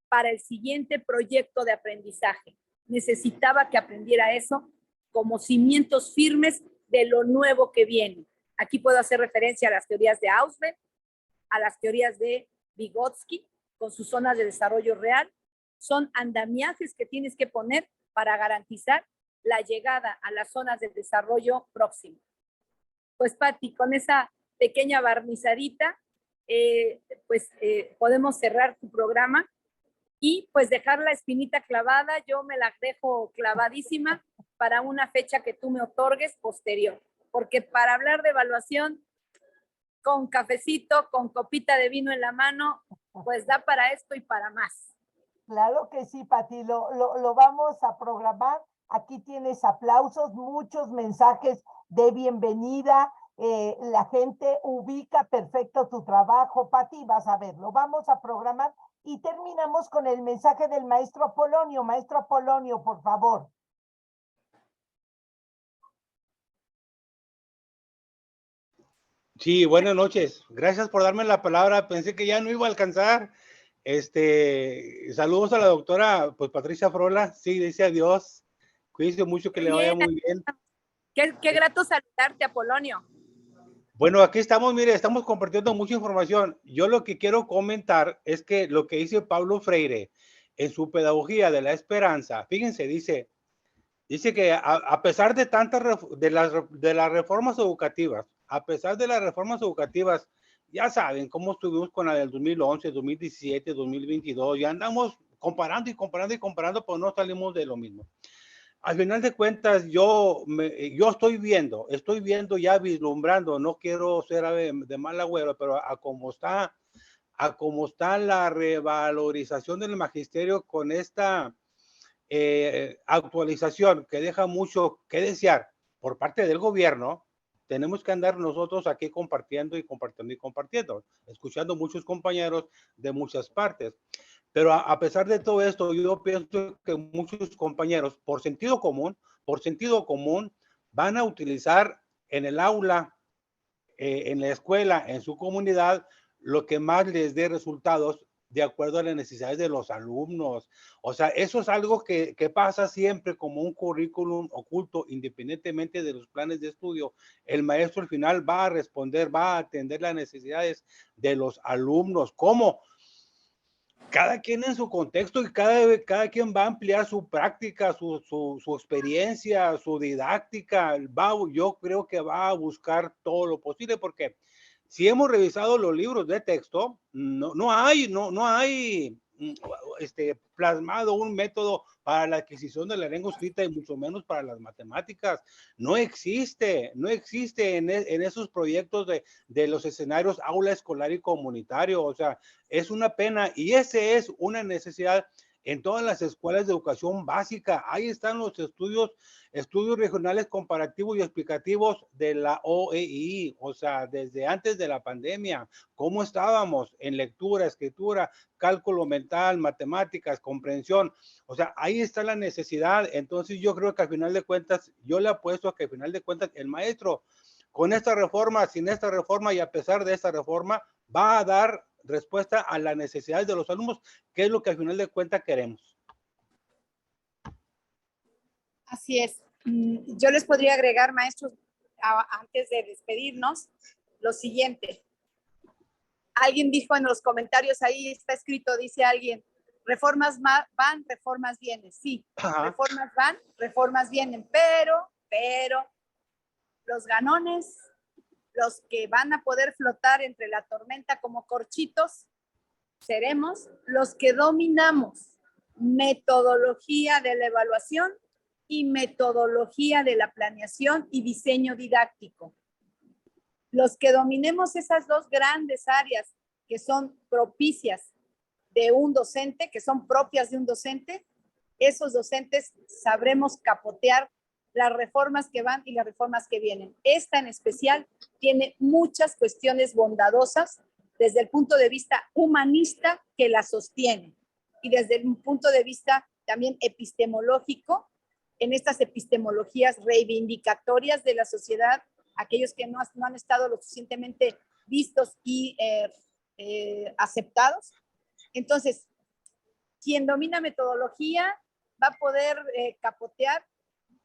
para el siguiente proyecto de aprendizaje. Necesitaba que aprendiera eso como cimientos firmes de lo nuevo que viene. Aquí puedo hacer referencia a las teorías de Ausubel, a las teorías de Vygotsky, con sus zonas de desarrollo real. Son andamiajes que tienes que poner para garantizar la llegada a las zonas de desarrollo próximo. Pues, Pati, con esa pequeña barnizadita, podemos cerrar tu programa y pues dejar la espinita clavada. Yo me la dejo clavadísima para una fecha que tú me otorgues posterior, porque para hablar de evaluación con cafecito, con copita de vino en la mano, pues da para esto y para más. Claro que sí, Pati, lo vamos a programar. Aquí tienes aplausos, muchos mensajes de bienvenida. La gente ubica perfecto tu trabajo, Pati, vas a ver, lo vamos a programar y terminamos con el mensaje del maestro Apolonio. Maestro Apolonio, por favor. Sí, buenas noches. Gracias por darme la palabra. Pensé que ya no iba a alcanzar. Saludos a la doctora, pues Patricia Frola. Sí, dice adiós. Cuídense mucho, que le vaya muy bien. Qué grato saludarte, Apolonio. Bueno, aquí estamos, mire, estamos compartiendo mucha información. Yo lo que quiero comentar es que lo que dice Paulo Freire en su Pedagogía de la Esperanza, fíjense, dice que a pesar de tantas de las reformas educativas, a pesar de las reformas educativas, ya saben cómo estuvimos con la del 2011, 2017, 2022, ya andamos comparando y comparando y comparando, pero no salimos de lo mismo. Al final de cuentas, yo estoy viendo ya vislumbrando, no quiero ser de mal agüero, pero a cómo está la revalorización del magisterio con esta actualización que deja mucho que desear por parte del gobierno. Tenemos que andar nosotros aquí compartiendo y compartiendo y compartiendo, escuchando muchos compañeros de muchas partes. Pero a pesar de todo esto, yo pienso que muchos compañeros, por sentido común, van a utilizar en el aula, en la escuela, en su comunidad, lo que más les dé resultados de acuerdo a las necesidades de los alumnos. O sea, eso es algo que pasa siempre como un currículum oculto, independientemente de los planes de estudio. El maestro al final va a responder, va a atender las necesidades de los alumnos. ¿Cómo? Cada quien en su contexto y cada quien va a ampliar su práctica, su experiencia, su didáctica. Yo creo que va a buscar todo lo posible, porque si hemos revisado los libros de texto, no hay plasmado un método para la adquisición de la lengua escrita y mucho menos para las matemáticas. No existe en esos proyectos de los escenarios aula escolar y comunitario. O sea, es una pena y ese es una necesidad en todas las escuelas de educación básica. Ahí están los estudios regionales comparativos y explicativos de la OEI, o sea, desde antes de la pandemia, cómo estábamos en lectura, escritura, cálculo mental, matemáticas, comprensión. O sea, ahí está la necesidad. Entonces yo creo que al final de cuentas, yo le apuesto a que al final de cuentas el maestro, con esta reforma, sin esta reforma y a pesar de esta reforma, va a dar respuesta a las necesidades de los alumnos, que es lo que al final de cuentas queremos. Así es. Yo les podría agregar, maestros, antes de despedirnos, lo siguiente. Alguien dijo en los comentarios, ahí está escrito, dice alguien, reformas van, reformas vienen. Sí, reformas van, reformas vienen, pero los ganones, los que van a poder flotar entre la tormenta como corchitos, seremos los que dominamos metodología de la evaluación y metodología de la planeación y diseño didáctico. Los que dominemos esas dos grandes áreas que son propicias de un docente, que son propias de un docente, esos docentes sabremos capotear las reformas que van y las reformas que vienen. Esta en especial tiene muchas cuestiones bondadosas desde el punto de vista humanista que la sostiene y desde un punto de vista también epistemológico, en estas epistemologías reivindicatorias de la sociedad, aquellos que no han estado lo suficientemente vistos y aceptados. Entonces, quien domina metodología va a poder capotear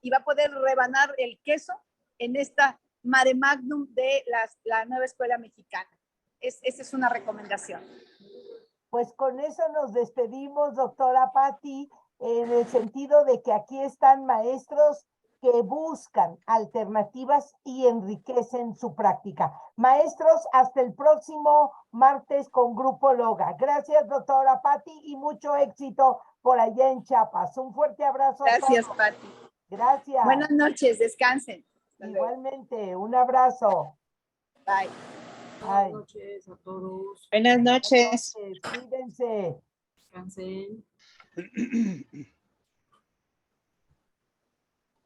y va a poder rebanar el queso en esta mare magnum de la nueva escuela mexicana. Esa es una recomendación. Pues con eso nos despedimos, doctora Patti, en el sentido de que aquí están maestros que buscan alternativas y enriquecen su práctica. Maestros, hasta el próximo martes con Grupo Loga. Gracias, doctora Patti, y mucho éxito por allá en Chiapas. Un fuerte abrazo. Gracias, Patti. Gracias. Buenas noches, descansen. Igualmente, un abrazo. Bye. Ay. Buenas noches a todos. Buenas noches. Cuídense. Descansen.